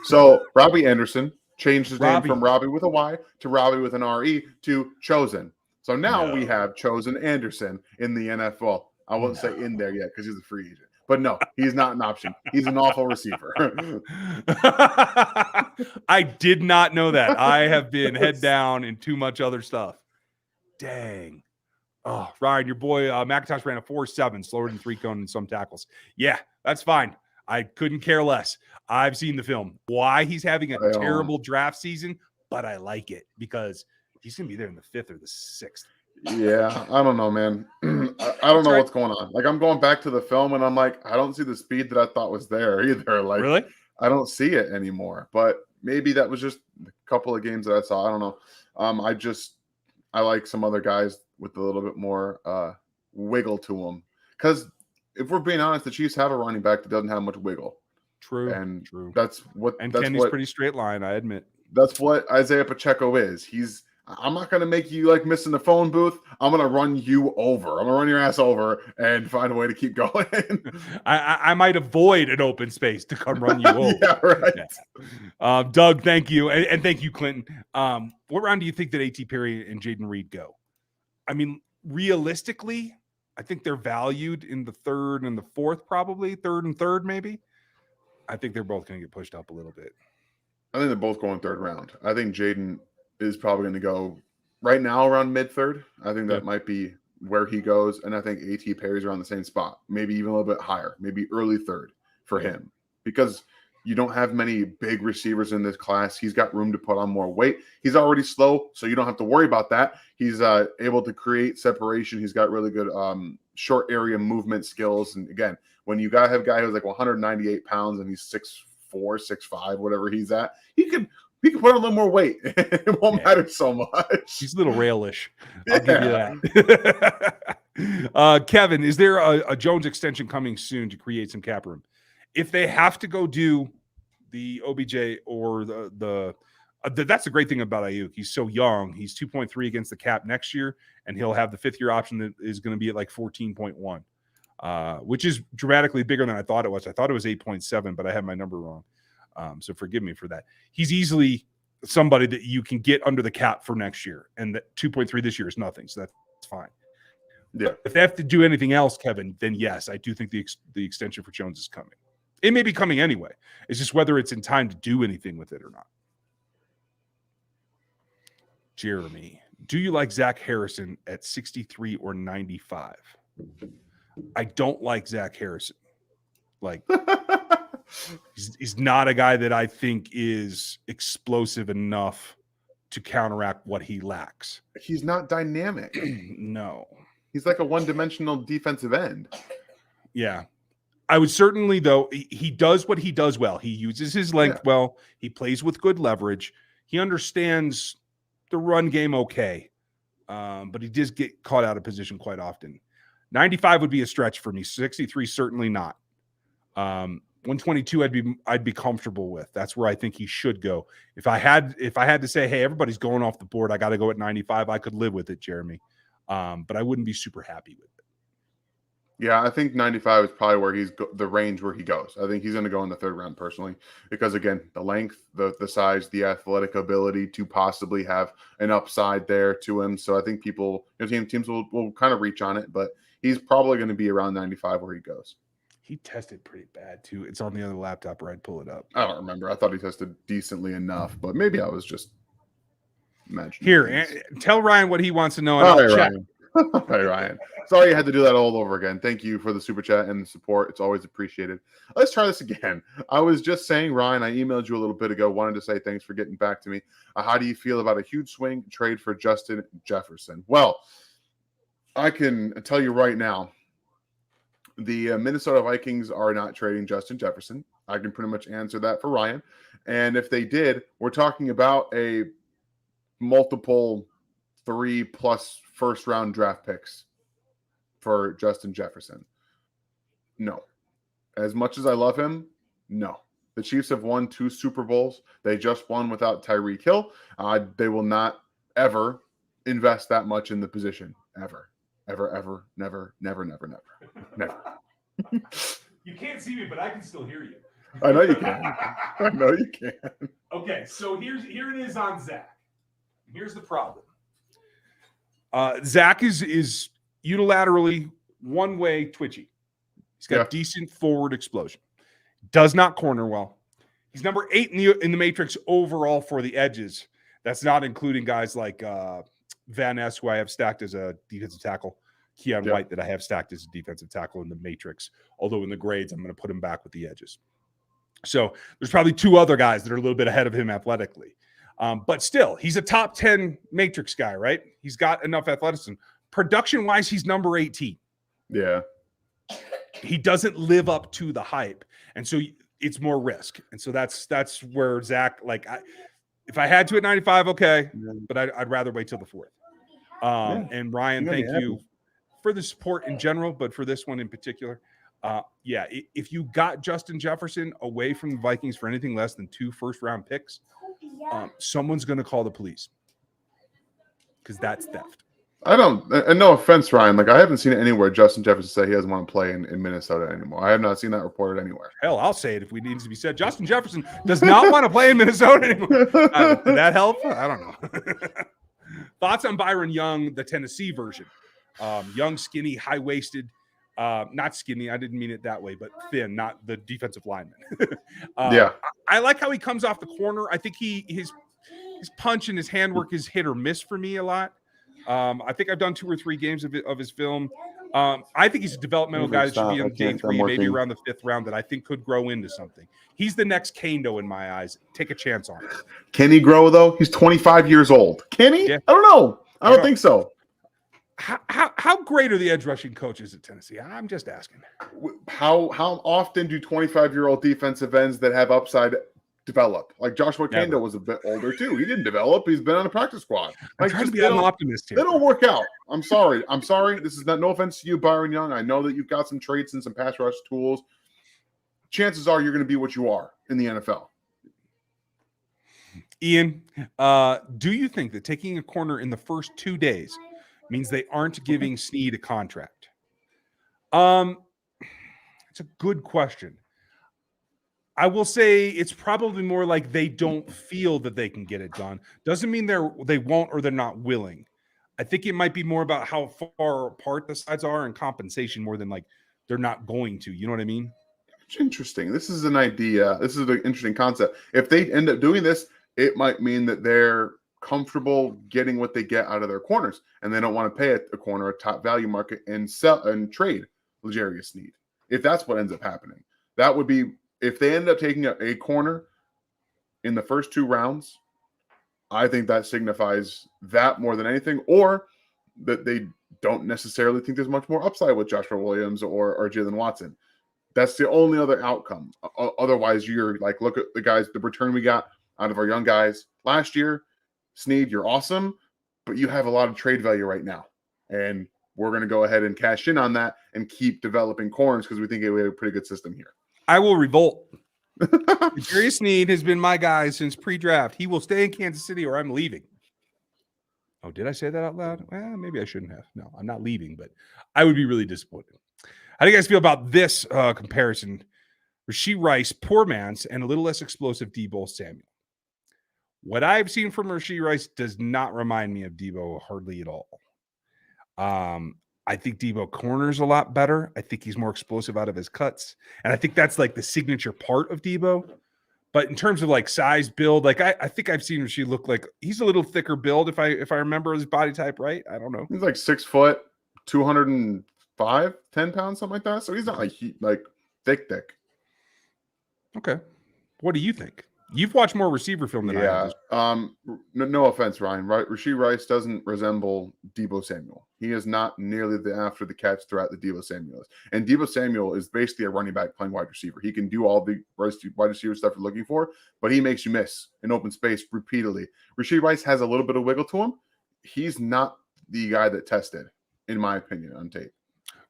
B: So Robbie Anderson changed his name from Robbie with a Y to Robbie with an R-E to Chosen. So now we have Chosen Anderson in the NFL. I won't say in there yet because he's a free agent. But no, he's not an option. He's an awful receiver.
A: I did not know that. I have been head down in too much other stuff. Dang. Oh, Ryan, your boy McIntosh ran a 4.7, slower than 3 cone in some tackles. Yeah, that's fine. I couldn't care less. I've seen the film. Why he's having a terrible draft season, but I like it because he's going to be there in the 5th or the 6th.
B: Yeah, I don't know, man. I don't know what's going on. Like, I'm going back to the film, and I'm like, I don't see the speed that I thought was there either. Like,
A: really?
B: I don't see it anymore. But maybe that was just a couple of games that I saw. I don't know. I like some other guys with a little bit more wiggle to them. Because if we're being honest, the Chiefs have a running back that doesn't have much wiggle.
A: True.
B: That's what.
A: And
B: that's
A: Kenny's pretty straight line, I admit.
B: That's what Isaiah Pacheco is. I'm not going to make you like miss in the phone booth. I'm going to run you over. I'm going to run your ass over and find a way to keep going.
A: I might avoid an open space to come run you over.
B: Yeah, right.
A: Yeah. Doug, thank you. And thank you, Clinton. What round do you think that A.T. Perry and Jaden Reed go? I mean, realistically, I think they're valued in the 3rd and the 4th, probably 3rd and 3rd, maybe. I think they're both going to get pushed up a little bit.
B: I think they're both going 3rd round. I think Jaden is probably going to go right now around mid-3rd. I think that might be where he goes. And I think A.T. Perry's around the same spot, maybe even a little bit higher, maybe early 3rd for him, because you don't have many big receivers in this class. He's got room to put on more weight. He's already slow, so you don't have to worry about that. He's able to create separation. He's got really good short area movement skills. And again, when you have a guy who's like 198 pounds and he's 6'4", 6'5", whatever he's at, he can put on a little more weight. It won't matter so much.
A: He's a little railish. I'll give you that. Kevin, is there a Jones extension coming soon to create some cap room? If they have to go do the OBJ or that's the great thing about Ayuk. He's so young. He's 2.3 against the cap next year, and he'll have the 5th-year option that is going to be at like 14.1, which is dramatically bigger than I thought it was. I thought it was 8.7, but I had my number wrong. So forgive me for that. He's easily somebody that you can get under the cap for next year, and that 2.3 this year is nothing, so that's fine.
B: Yeah.
A: If they have to do anything else, Kevin, then yes, I do think the extension for Jones is coming. It may be coming anyway. It's just whether it's in time to do anything with it or not. Jeremy, do you like Zach Harrison at 63 or 95? I don't like Zach Harrison. Like, he's not a guy that I think is explosive enough to counteract what he lacks.
B: He's not dynamic.
A: No.
B: He's like a one-dimensional defensive end.
A: Yeah. I would certainly, though, he does what he does well. He uses his length well. He plays with good leverage. He understands the run game okay, but he does get caught out of position quite often. 95 would be a stretch for me. 63, certainly not. 122, I'd be comfortable with. That's where I think he should go. If I had to say, hey, everybody's going off the board, I got to go at 95, I could live with it, Jeremy. But I wouldn't be super happy with it.
B: Yeah, I think 95 is probably where the range where he goes. I think he's going to go in the third round personally, because again, the length, the size, the athletic ability to possibly have an upside there to him. So I think people, teams will kind of reach on it, but he's probably going to be around 95 where he goes.
A: He tested pretty bad too. It's on the other laptop where I'd pull it up.
B: I don't remember. I thought he tested decently enough, but maybe I was just imagining.
A: Here, tell Ryan what he wants to know, and
B: All
A: I'll
B: right,
A: check.
B: Ryan. All right, Ryan. Sorry you had to do that all over again. Thank you for the super chat and the support. It's always appreciated. Let's try this again. I was just saying, Ryan, I emailed you a little bit ago. Wanted to say thanks for getting back to me. How do you feel about a huge swing trade for Justin Jefferson? Well, I can tell you right now, the Minnesota Vikings are not trading Justin Jefferson. I can pretty much answer that for Ryan. And if they did, we're talking about a multiple 3+ first round draft picks for Justin Jefferson. No. As much as I love him, no. The Chiefs have won 2 Super Bowls. They just won without Tyreek Hill. They will not ever invest that much in the position. Ever. Ever. Never.
A: You can't see me, but I can still hear you.
B: I know you can. I know you can.
A: Okay, so here it is on Zach. Here's the problem. Zach is unilaterally one-way twitchy. He's got decent forward explosion. Does not corner well. He's number 8 in the matrix overall for the edges. That's not including guys like Van Ness, who I have stacked as a defensive tackle, Keon White, that I have stacked as a defensive tackle in the matrix. Although in the grades, I'm going to put him back with the edges. So there's probably 2 other guys that are a little bit ahead of him athletically. But still, he's a top 10 matrix guy, right? He's got enough athleticism. Production-wise, he's number 18.
B: Yeah.
A: He doesn't live up to the hype. And so it's more risk. And so that's where Zach, like, if I had to at 95, okay, but I'd rather wait till the 4th. And Ryan, thank you for the support in general, but for this one in particular. If you got Justin Jefferson away from the Vikings for anything less than 2 first-round picks, someone's going to call the police because that's theft.
B: I don't, and no offense, Ryan, like I haven't seen it anywhere Justin Jefferson say he doesn't want to play in Minnesota anymore. I have not seen that reported anywhere.
A: Hell, I'll say it if we needs to be said. Justin Jefferson does not want to play in Minnesota anymore. Did that help? I don't know. Thoughts on Byron Young, the Tennessee version? Young, skinny, high-waisted. Not skinny. I didn't mean it that way, but thin, not the defensive lineman. I like how he comes off the corner. I think his punch and his handwork is hit or miss for me a lot. I think I've done 2 or 3 games of his film. I think he's a developmental guy that should be in day 3, maybe around the 5th round, that I think could grow into something. He's the next Kano in my eyes. Take a chance on him.
B: Can he grow, though? He's 25 years old. Can he?
A: Yeah.
B: I don't know. I don't think so.
A: How great are the edge rushing coaches at Tennessee? I'm just asking.
B: How often do 25-year-old defensive ends that have upside develop? Like Joshua Kando was a bit older too. He didn't develop. He's been on a practice squad. Like,
A: I'm trying to be an optimist here.
B: They don't work out. I'm sorry. This is no offense to you, Byron Young. I know that you've got some traits and some pass rush tools. Chances are you're going to be what you are in the NFL.
A: Ian, do you think that taking a corner in the first 2 days means they aren't giving Snead a contract? It's a good question. I will say it's probably more like they don't feel that they can get it done. Doesn't mean they won't or they're not willing. I think it might be more about how far apart the sides are and compensation more than like they're not going to. You know what I mean?
B: It's interesting. This is an idea. This is an interesting concept. If they end up doing this, it might mean that they're comfortable getting what they get out of their corners, and they don't want to pay a corner a top value market and sell and trade L'Jarius Sneed. If that's what ends up happening, that would be if they end up taking a corner in the first 2 rounds. I think that signifies that more than anything, or that they don't necessarily think there's much more upside with Joshua Williams or Jalen Watson. That's the only other outcome. Otherwise, you're like, look at the guys, the return we got out of our young guys last year. Sneed, you're awesome, but you have a lot of trade value right now. And we're going to go ahead and cash in on that and keep developing corners because we think we have a pretty good system here.
A: I will revolt. L'Jarius Sneed has been my guy since pre-draft. He will stay in Kansas City or I'm leaving. Oh, did I say that out loud? Well, maybe I shouldn't have. No, I'm not leaving, but I would be really disappointed. How do you guys feel about this comparison? Rashee Rice, poor man's, and a little less explosive Deebo Samuel. What I've seen from Rashee Rice does not remind me of Deebo hardly at all. I think Deebo corners a lot better. I think he's more explosive out of his cuts. And I think that's like the signature part of Deebo. But in terms of like size, build, like I think I've seen Rashee look like he's a little thicker build if I remember his body type right. I don't know.
B: He's like 6 foot, 205, 10 pounds, something like that. So he's not like thick.
A: Okay. What do you think? You've watched more receiver film than I have.
B: No offense, Ryan. Right, Rashee Rice doesn't resemble Deebo Samuel. He is not nearly the after the catch threat that Deebo Samuel is. And Deebo Samuel is basically a running back playing wide receiver. He can do all the wide receiver stuff you're looking for, but he makes you miss in open space repeatedly. Rashee Rice has a little bit of wiggle to him. He's not the guy that tested, in my opinion, on tape.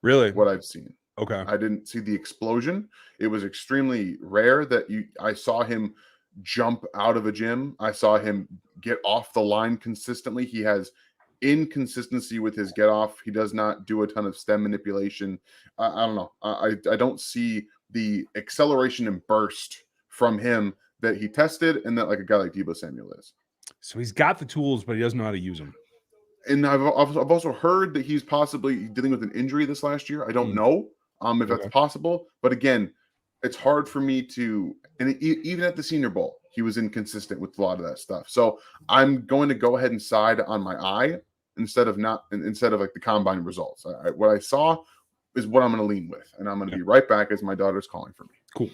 A: Really?
B: What I've seen.
A: Okay.
B: I didn't see the explosion. It was extremely rare that I saw him jump out of a gym. I saw him get off the line consistently. He has inconsistency with his get off. He does not do a ton of stem manipulation. I don't know. I don't see the acceleration and burst from him that he tested and that like a guy like Deebo Samuel is.
A: So he's got the tools, but he doesn't know how to use them.
B: And I've also heard that he's possibly dealing with an injury this last year. I don't know if that's possible. But again, it's hard for me to, and even at the Senior Bowl, he was inconsistent with a lot of that stuff. So I'm going to go ahead and side on my eye instead of like the combine results. What I saw is what I'm going to lean with, and I'm going to be right back as my daughter's calling for me.
A: Cool.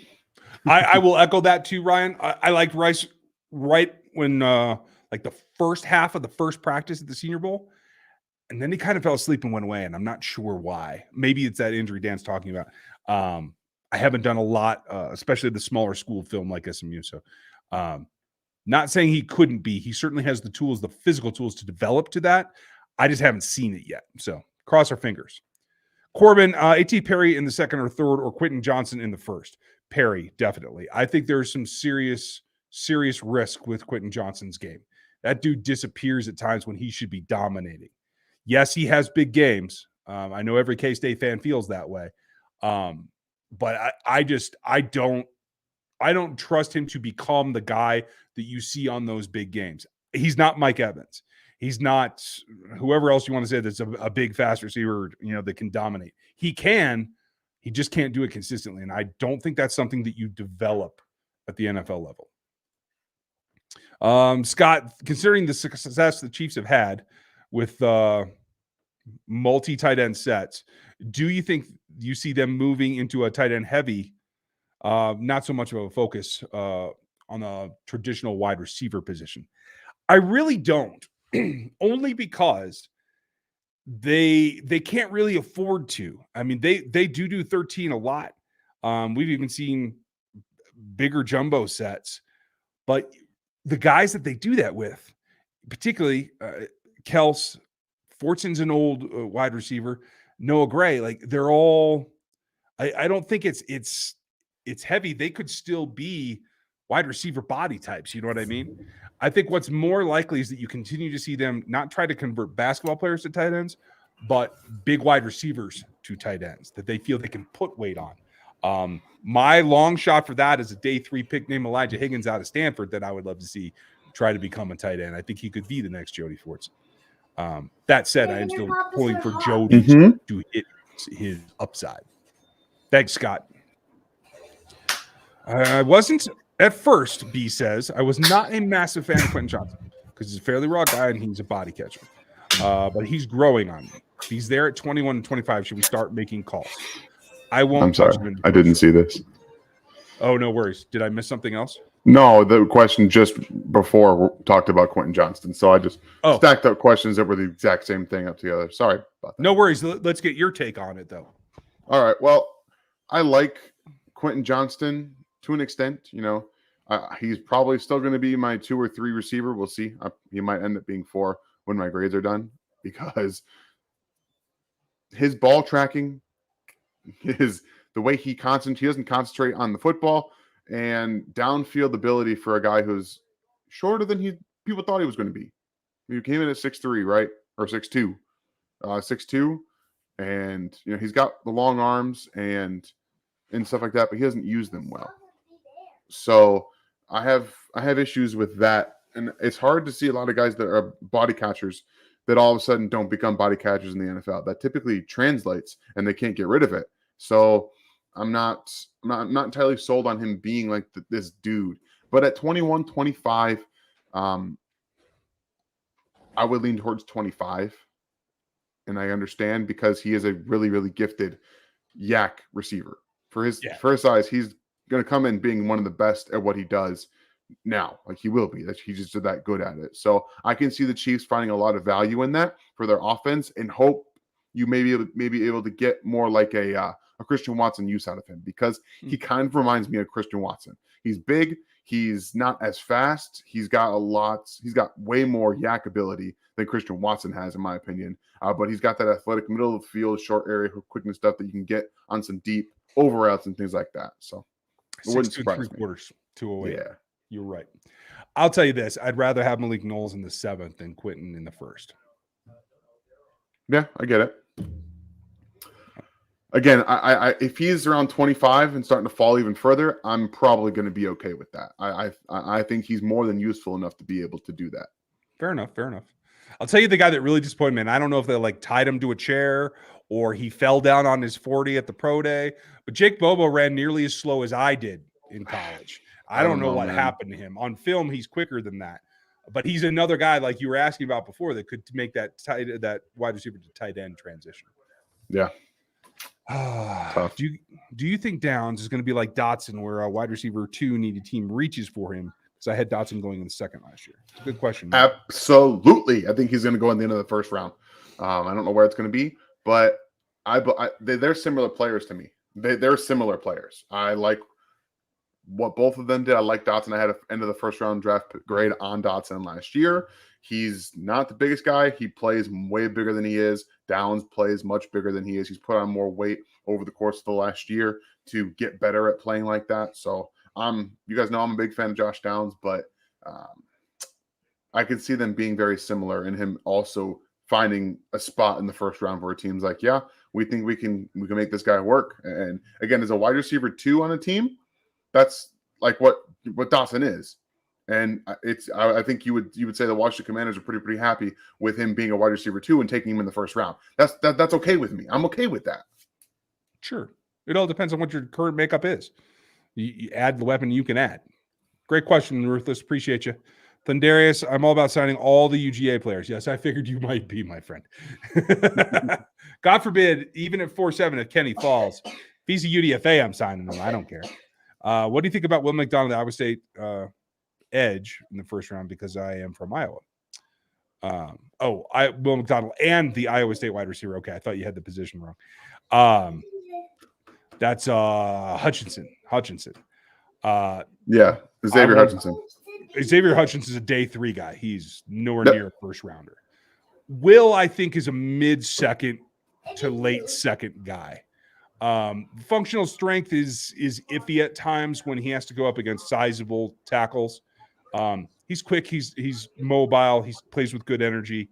A: I will echo that too, Ryan. I liked Rice right when like the first half of the first practice at the Senior Bowl, and then he kind of fell asleep and went away, and I'm not sure why. Maybe it's that injury Dan's talking about. I haven't done a lot, especially the smaller school film like SMU. So not saying he couldn't be. He certainly has the tools, the physical tools to develop to that. I just haven't seen it yet. So cross our fingers. Corbin, A.T. Perry in the second or third, or Quentin Johnson in the first. Perry, definitely. I think there's some serious risk with Quentin Johnson's game. That dude disappears at times when he should be dominating. Yes, he has big games. I know every K-State fan feels that way. But I don't trust him to become the guy that you see on those big games. He's not Mike Evans. He's not whoever else you want to say that's a big, fast receiver, that can dominate. He just can't do it consistently. And I don't think that's something that you develop at the NFL level. Scott, considering the success the Chiefs have had with multi-tight end sets, do you think you see them moving into a tight end heavy, not so much of a focus on a traditional wide receiver position? I really don't, only because they can't really afford to. I mean, they do 13 a lot. We've even seen bigger jumbo sets, but the guys that they do that with, particularly Kels, Fortson's an old wide receiver, Noah Gray, like they're all, I don't think it's heavy. They could still be wide receiver body types. You know what I mean? I think what's more likely is that you continue to see them not try to convert basketball players to tight ends, but big wide receivers to tight ends that they feel they can put weight on. My long shot for that is a day 3 pick named Elijah Higgins out of Stanford that I would love to see try to become a tight end. I think he could be the next Jody Fortson. That said, I am still pulling for Jody to hit his upside. Thanks, Scott. I wasn't at first, B says, I was not a massive fan of Quentin Johnson because he's a fairly raw guy and he's a body catcher. But he's growing on me. If he's there at 21 and 25, should we start making calls? I won't.
B: I'm sorry. I didn't see this.
A: Oh, no worries. Did I miss something else?
B: No, the question just before talked about Quentin Johnston. So I just stacked up questions that were the exact same thing up together. Sorry about that.
A: No worries. Let's get your take on it, though.
B: All right. Well, I like Quentin Johnston to an extent. He's probably still going to be my 2 or 3 receiver. We'll see. He might end up being 4 when my grades are done because his ball tracking, the way he doesn't concentrate on the football, and downfield ability for a guy who's shorter than people thought he was going to be. He came in at 6'3", right? Or 6'2". 6'2", and he's got the long arms and stuff like that, but he doesn't use them well. So I have issues with that, and it's hard to see a lot of guys that are body catchers that all of a sudden don't become body catchers in the NFL. That typically translates, and they can't get rid of it. So I'm not entirely sold on him being like this dude. But at 21, 25, I would lean towards 25. And I understand because he is a really, really gifted yak receiver. For his size, he's going to come in being one of the best at what he does now. Like he will be. He's just that good at it. So I can see the Chiefs finding a lot of value in that for their offense, and hope you may be able to get more like a Christian Watson use out of him, because he kind of reminds me of Christian Watson. He's big. He's not as fast. He's got way more yak ability than Christian Watson has, in my opinion. But he's got that athletic middle of the field, short area quickness stuff that you can get on some deep over routes and things like that. So it wouldn't surprise me.
A: 6.75, 208.
B: Yeah,
A: you're right. I'll tell you this: I'd rather have Malik Knowles in the 7th than Quentin in the 1st.
B: Yeah, I get it. Again, I if he's around 25 and starting to fall even further, I'm probably going to be okay with that. I think he's more than useful enough to be able to do that.
A: Fair enough. I'll tell you the guy that really disappointed me, and I don't know if they tied him to a chair or he fell down on his 40 at the pro day, but Jake Bobo ran nearly as slow as I did in college. I don't know what happened to him. On film, he's quicker than that. But he's another guy, like you were asking about before, that could make that wide receiver to tight end transition.
B: Yeah.
A: Do you think Downs is going to be like Dotson, where a wide receiver 2 needed team reaches for him? Because I had Dotson going in the 2nd last year. It's a good question.
B: Absolutely. I think he's going to go in the end of the 1st round. I don't know where it's going to be, but they're similar players to me. They're similar players. I like what both of them did. I like Dotson. I had an end of the 1st round draft grade on Dotson last year. He's not the biggest guy. He plays way bigger than he is. Downs plays much bigger than he is. He's put on more weight over the course of the last year to get better at playing like that. So you guys know I'm a big fan of Josh Downs, but I can see them being very similar, and him also finding a spot in the 1st round where a team's like, yeah, we think we can make this guy work. And again, as a wide receiver 2 on a team, that's like what Dotson is. And I think you would say the Washington Commanders are pretty happy with him being a wide receiver 2 and taking him in the 1st round. That's okay with me. I'm okay with that.
A: Sure. It all depends on what your current makeup is. You add the weapon you can add. Great question, Ruthless. Appreciate you. Thundarius, I'm all about signing all the UGA players. Yes, I figured you might be, my friend. God forbid, even at 4-7, if Kenny falls, if he's a UDFA, I'm signing him. I don't care. What do you think about Will McDonald, the Iowa State edge in the 1st round, because I am from Iowa? Will McDonald and the Iowa State wide receiver. Okay, I thought you had the position wrong. That's Hutchinson.
B: Yeah, Xavier Hutchinson.
A: Xavier Hutchinson is a day 3 guy. He's nowhere near a 1st rounder. Will, I think, is a mid-2nd to late 2nd guy. Functional strength is iffy at times when he has to go up against sizable tackles. He's quick. He's mobile. He plays with good energy.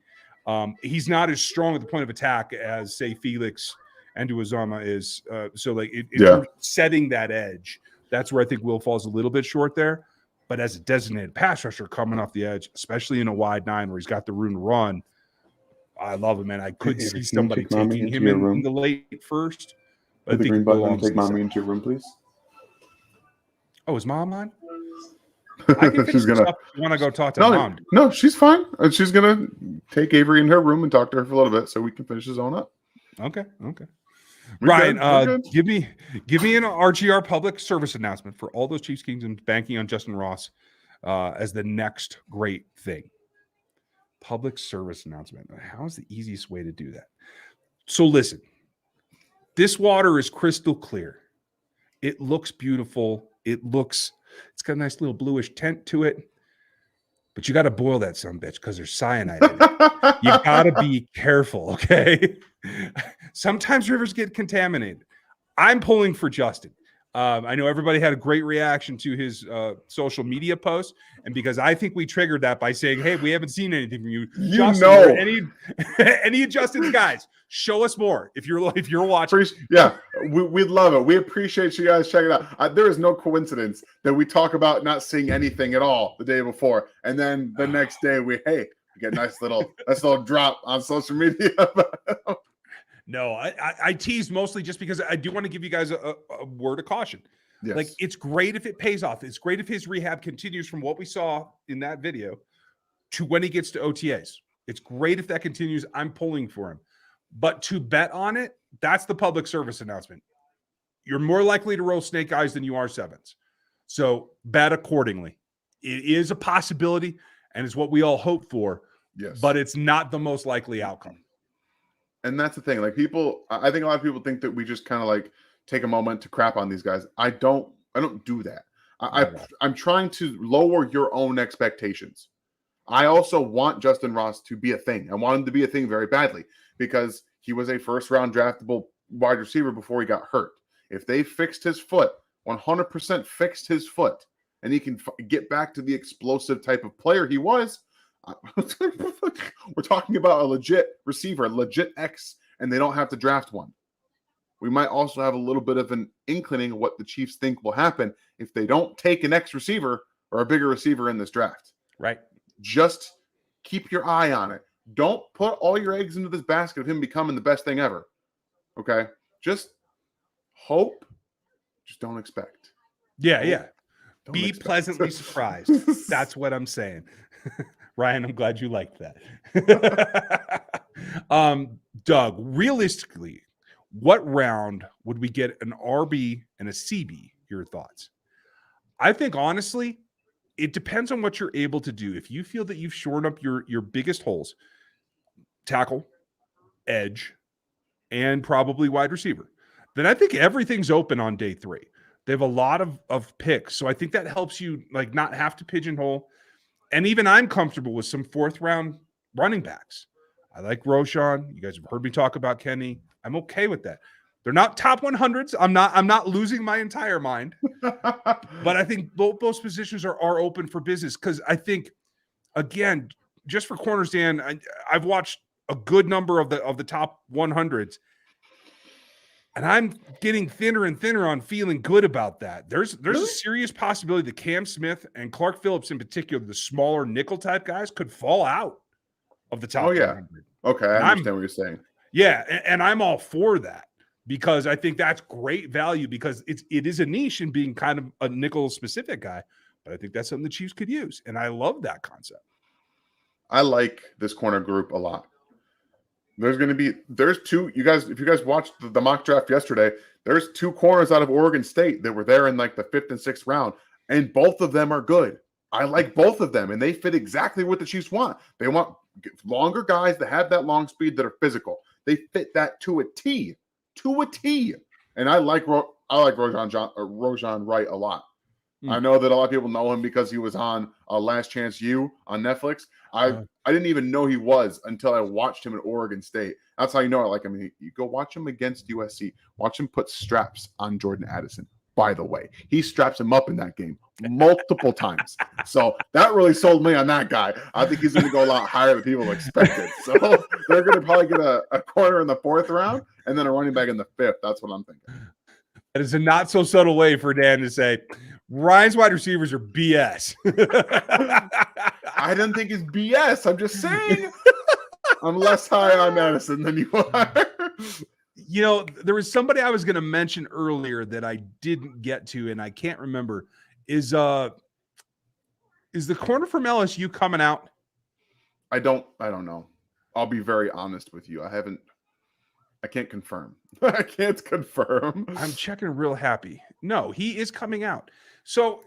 A: He's not as strong at the point of attack as, say, Felix and Uwazama is. Setting that edge, that's where I think Will falls a little bit short there. But as a designated pass rusher coming off the edge, especially in a wide 9 where he's got the room to run, I love him, man. I could see somebody taking him in the late 1st.
B: Put the green button and take mommy into your room, please.
A: Oh, is mom on? I can
B: she's gonna
A: want to go talk to mom.
B: No, she's fine. She's gonna take Avery in her room and talk to her for a little bit so we can finish the zone up.
A: Okay. Ryan, give me an RGR public service announcement for all those Chiefs Kingdoms banking on Justin Ross as the next great thing. Public service announcement. How is the easiest way to do that? So listen, this water is crystal clear. It looks beautiful. It's got a nice little bluish tint to it. But you got to boil that sumbitch because there's cyanide in it. You got to be careful, okay? Sometimes rivers get contaminated. I'm pulling for Justin. I know everybody had a great reaction to his social media post, and because I think we triggered that by saying, "Hey, we haven't seen anything from you, Justin, or any of Justin's guys. Show us more if you're watching."
B: Yeah, we'd love it. We appreciate you guys checking it out. There is no coincidence that we talk about not seeing anything at all the day before, and then the next day we get a nice little drop on social media.
A: No, I tease mostly just because I do want to give you guys a word of caution.
B: Yes.
A: Like, it's great if it pays off. It's great if his rehab continues from what we saw in that video to when he gets to OTAs. It's great if that continues. I'm pulling for him. But to bet on it, that's the public service announcement. You're more likely to roll snake eyes than you are sevens. So bet accordingly. It is a possibility, and it's what we all hope for.
B: Yes.
A: But it's not the most likely outcome.
B: And that's the thing. Like, I think a lot of people think that we just kind of like take a moment to crap on these guys. I don't do that. I'm trying to lower your own expectations. I also want Justin Ross to be a thing. I want him to be a thing very badly because he was a first-round draftable wide receiver before he got hurt. If they fixed his foot, 100% fixed his foot, and he can get back to the explosive type of player he was, we're talking about a legit receiver, legit X, and they don't have to draft one. We might also have a little bit of an inkling of what the Chiefs think will happen if they don't take an X receiver or a bigger receiver in this draft.
A: Right.
B: Just keep your eye on it. Don't put all your eggs into this basket of him becoming the best thing ever. Okay? Just hope. Just don't expect.
A: Yeah. Be pleasantly surprised. That's what I'm saying. Ryan, I'm glad you liked that. Doug, realistically, what round would we get an RB and a CB? Your thoughts? I think, honestly, it depends on what you're able to do. If you feel that you've shored up your biggest holes, tackle, edge, and probably wide receiver, then I think everything's open on day 3. They have a lot of picks. So I think that helps you like not have to pigeonhole. And even I'm comfortable with some 4th round running backs. I like Roshan. You guys have heard me talk about Kenny. I'm okay with that. They're not top 100s. I'm not losing my entire mind. But I think both those positions are open for business because I think, again, just for corners, Dan, I've watched a good number of the top 100s. And I'm getting thinner and thinner on feeling good about that. There's a serious possibility that Cam Smith and Clark Phillips in particular, the smaller nickel type guys, could fall out of the top 100.
B: Okay, I understand what you're saying.
A: Yeah, and I'm all for that because I think that's great value because it is a niche in being kind of a nickel specific guy. But I think that's something the Chiefs could use. And I love that concept.
B: I like this corner group a lot. There's 2, you guys, if you guys watched the mock draft yesterday, there's 2 corners out of Oregon State that were there in like the 5th and 6th round, and both of them are good. I like both of them, and they fit exactly what the Chiefs want. They want longer guys that have that long speed that are physical. They fit that to a T. And I like Roshan Wright a lot. I know that a lot of people know him because he was on Last Chance U on Netflix. I didn't even know he was until I watched him at Oregon State. That's how you know I like him. You go watch him against USC. Watch him put straps on Jordan Addison. By the way, he straps him up in that game multiple times. So that really sold me on that guy. I think he's going to go a lot higher than people expected. So they're going to probably get a corner in the 4th round and then a running back in the 5th. That's what I'm thinking.
A: That is a not so subtle way for Dan to say Ryan's wide receivers are BS.
B: I didn't think it's BS. I'm just saying I'm less high on Madison than you are.
A: You know, there was somebody I was going to mention earlier that I didn't get to, and I can't remember. Is the corner from LSU coming out?
B: I don't know. I'll be very honest with you. I can't confirm. I can't confirm.
A: I'm checking real happy. No, he is coming out. So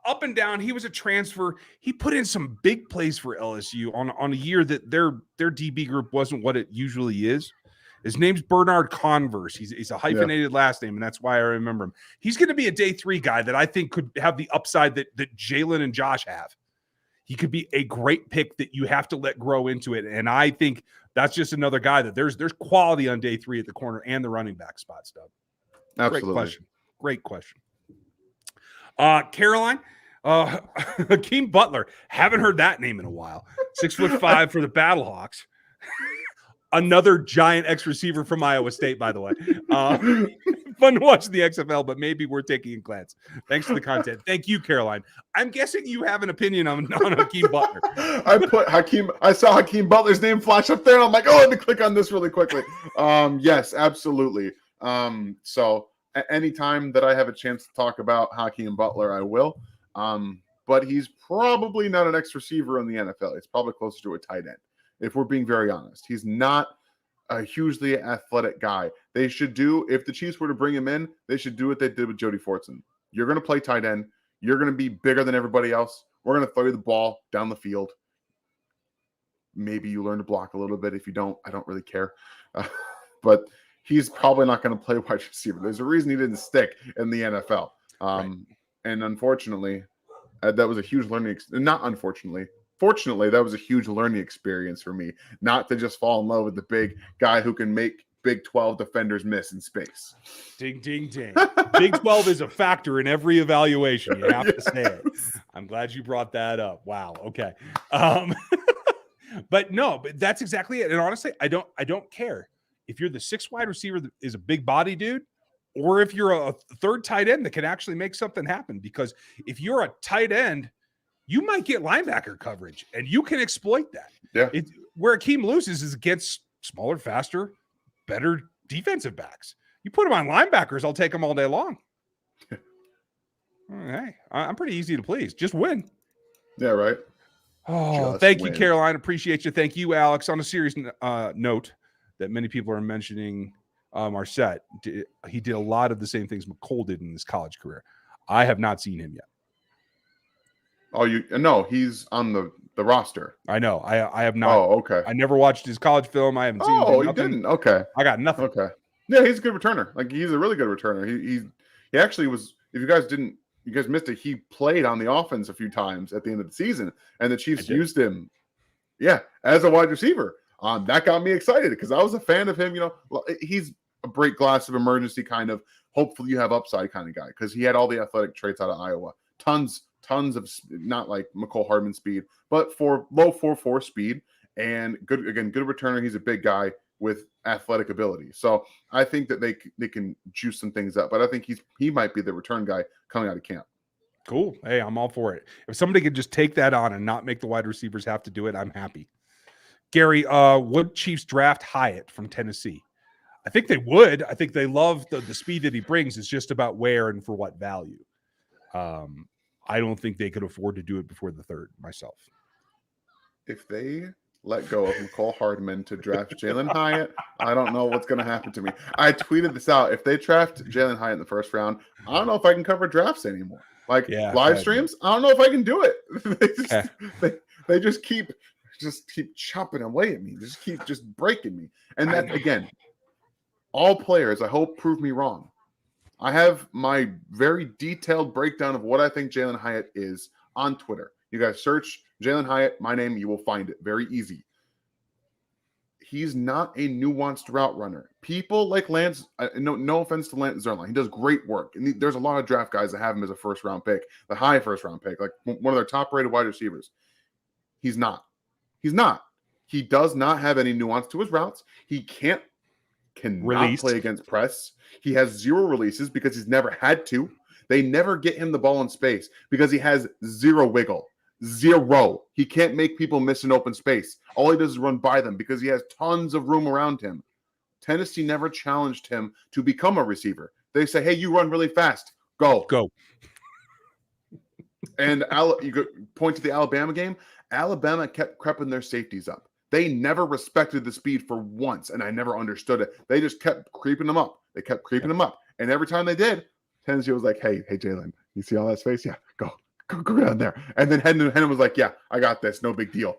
A: up and down, he was a transfer. He put in some big plays for LSU on a year that their DB group wasn't what it usually is. His name's Bernard Converse. He's a hyphenated last name, and that's why I remember him. He's going to be a day 3 guy that I think could have the upside that Jalen and Josh have. He could be a great pick that you have to let grow into it. And I think that's just another guy that there's quality on day 3 at the corner and the running back spots, Doug.
B: Absolutely.
A: Great question. Great question. Caroline, Hakeem Butler. Haven't heard that name in a while. 6'5" for the Battlehawks. Another giant X receiver from Iowa State, by the way. Fun to watch the XFL, but maybe we're taking a glance. Thanks for the content. Thank you, Caroline. I'm guessing you have an opinion on Hakeem Butler.
B: I saw Hakeem Butler's name flash up there, and I'm like, oh, let me click on this really quickly. Yes, absolutely. So anytime that I have a chance to talk about Hakeem Butler, I will. But he's probably not an X receiver in the NFL. He's probably closer to a tight end, if we're being very honest. He's not a hugely athletic guy. They should do, if the Chiefs were to bring him in, they should do what they did with Jody Fortson. You're going to play tight end. You're going to be bigger than everybody else. We're going to throw you the ball down the field. Maybe you learn to block a little bit. If you don't, I don't really care. But he's probably not going to play wide receiver. There's a reason he didn't stick in the NFL.
A: Right.
B: And unfortunately, that was a huge learning not unfortunately. Fortunately, that was a huge learning experience for me, not to just fall in love with the big guy who can make Big 12 defenders miss in space.
A: Ding, ding, ding. Big 12 is a factor in every evaluation. You have to say it. I'm glad you brought that up. Wow. Okay. But that's exactly it. And honestly, I don't care if you're the sixth wide receiver that is a big body dude, or if you're a third tight end that can actually make something happen. Because if you're a tight end, you might get linebacker coverage, and you can exploit that.
B: Yeah.
A: Where Akeem loses is against smaller, faster, better defensive backs. You put them on linebackers, I'll take them all day long. Hey, I'm pretty easy to please. Just win.
B: Yeah, right.
A: Oh, thank you, Caroline. Appreciate you. Thank you, Alex. On a serious note that many people are mentioning, Marset, he did a lot of the same things McCole did in his college career. I have not seen him yet.
B: Oh, no, he's on the roster.
A: I know. I have not.
B: Oh, okay.
A: I never watched his college film. I haven't seen him.
B: Oh, you didn't? Okay.
A: I got nothing.
B: Okay. Yeah, he's a good returner. Like, he's a really good returner. He actually was, if you guys missed it, he played on the offense a few times at the end of the season, and the Chiefs used him, as a wide receiver. That got me excited because I was a fan of him. He's a break glass of emergency kind of, hopefully you have upside kind of guy, because he had all the athletic traits out of Iowa. Tons of, not like McCole Hardman speed, but for low 4.4 speed, and good returner. He's a big guy with athletic ability. So I think that they can juice some things up, but I think he might be the return guy coming out of camp.
A: Cool. Hey, I'm all for it. If somebody could just take that on and not make the wide receivers have to do it, I'm happy. Gary, would Chiefs draft Hyatt from Tennessee? I think they would. I think they love the speed that he brings. It's just about where and for what value. I don't think they could afford to do it before the third myself.
B: If they let go of McCole Hardman to draft Jalen Hyatt, I don't know what's going to happen to me. I tweeted this out. If they draft Jalen Hyatt in the first round, I don't know if I can cover drafts anymore. Live streams, I don't know if I can do it. They just keep chopping away at me. They just keep breaking me. And that, again, all players, I hope, prove me wrong. I have my very detailed breakdown of what I think Jalen Hyatt is on Twitter. You guys search Jalen Hyatt, my name, you will find it. Very easy. He's not a nuanced route runner. People like Lance, no offense to Lance Zierlein, he does great work. And there's a lot of draft guys that have him as a first-round pick, the high first-round pick, like one of their top-rated wide receivers. He's not. He does not have any nuance to his routes. He cannot play against press. He has zero releases because he's never had to. They never get him the ball in space because he has zero wiggle. Zero. He can't make people miss an open space. All he does is run by them because he has tons of room around him. Tennessee never challenged him to become a receiver. They say, hey, you run really fast. Go. And you could point to the Alabama game. Alabama kept creeping their safeties up. They never respected the speed for once, and I never understood it. They just kept creeping them up. And every time they did, Tennessee was like, hey, Jalen, you see all that space? Yeah, go down there. And then Hendon was like, yeah, I got this. No big deal.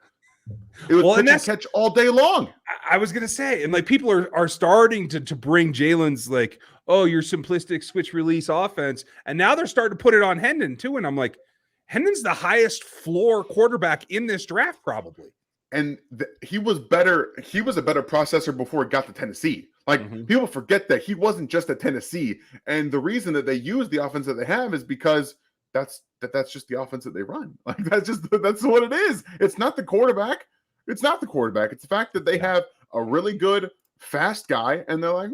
B: It was pitch and catch all day long.
A: I was going to say, and like people are starting to bring Jalen's like, oh, your simplistic switch release offense. And now they're starting to put it on Hendon too. And I'm like, Hendon's the highest floor quarterback in this draft, probably.
B: And he was better. He was a better processor before he got to Tennessee. Like, people forget that he wasn't just at Tennessee, and the reason that they use the offense that they have is because that's just the offense that they run. Like, that's what it is. It's not the quarterback. It's not the quarterback. It's the fact that they have a really good fast guy, and they're like,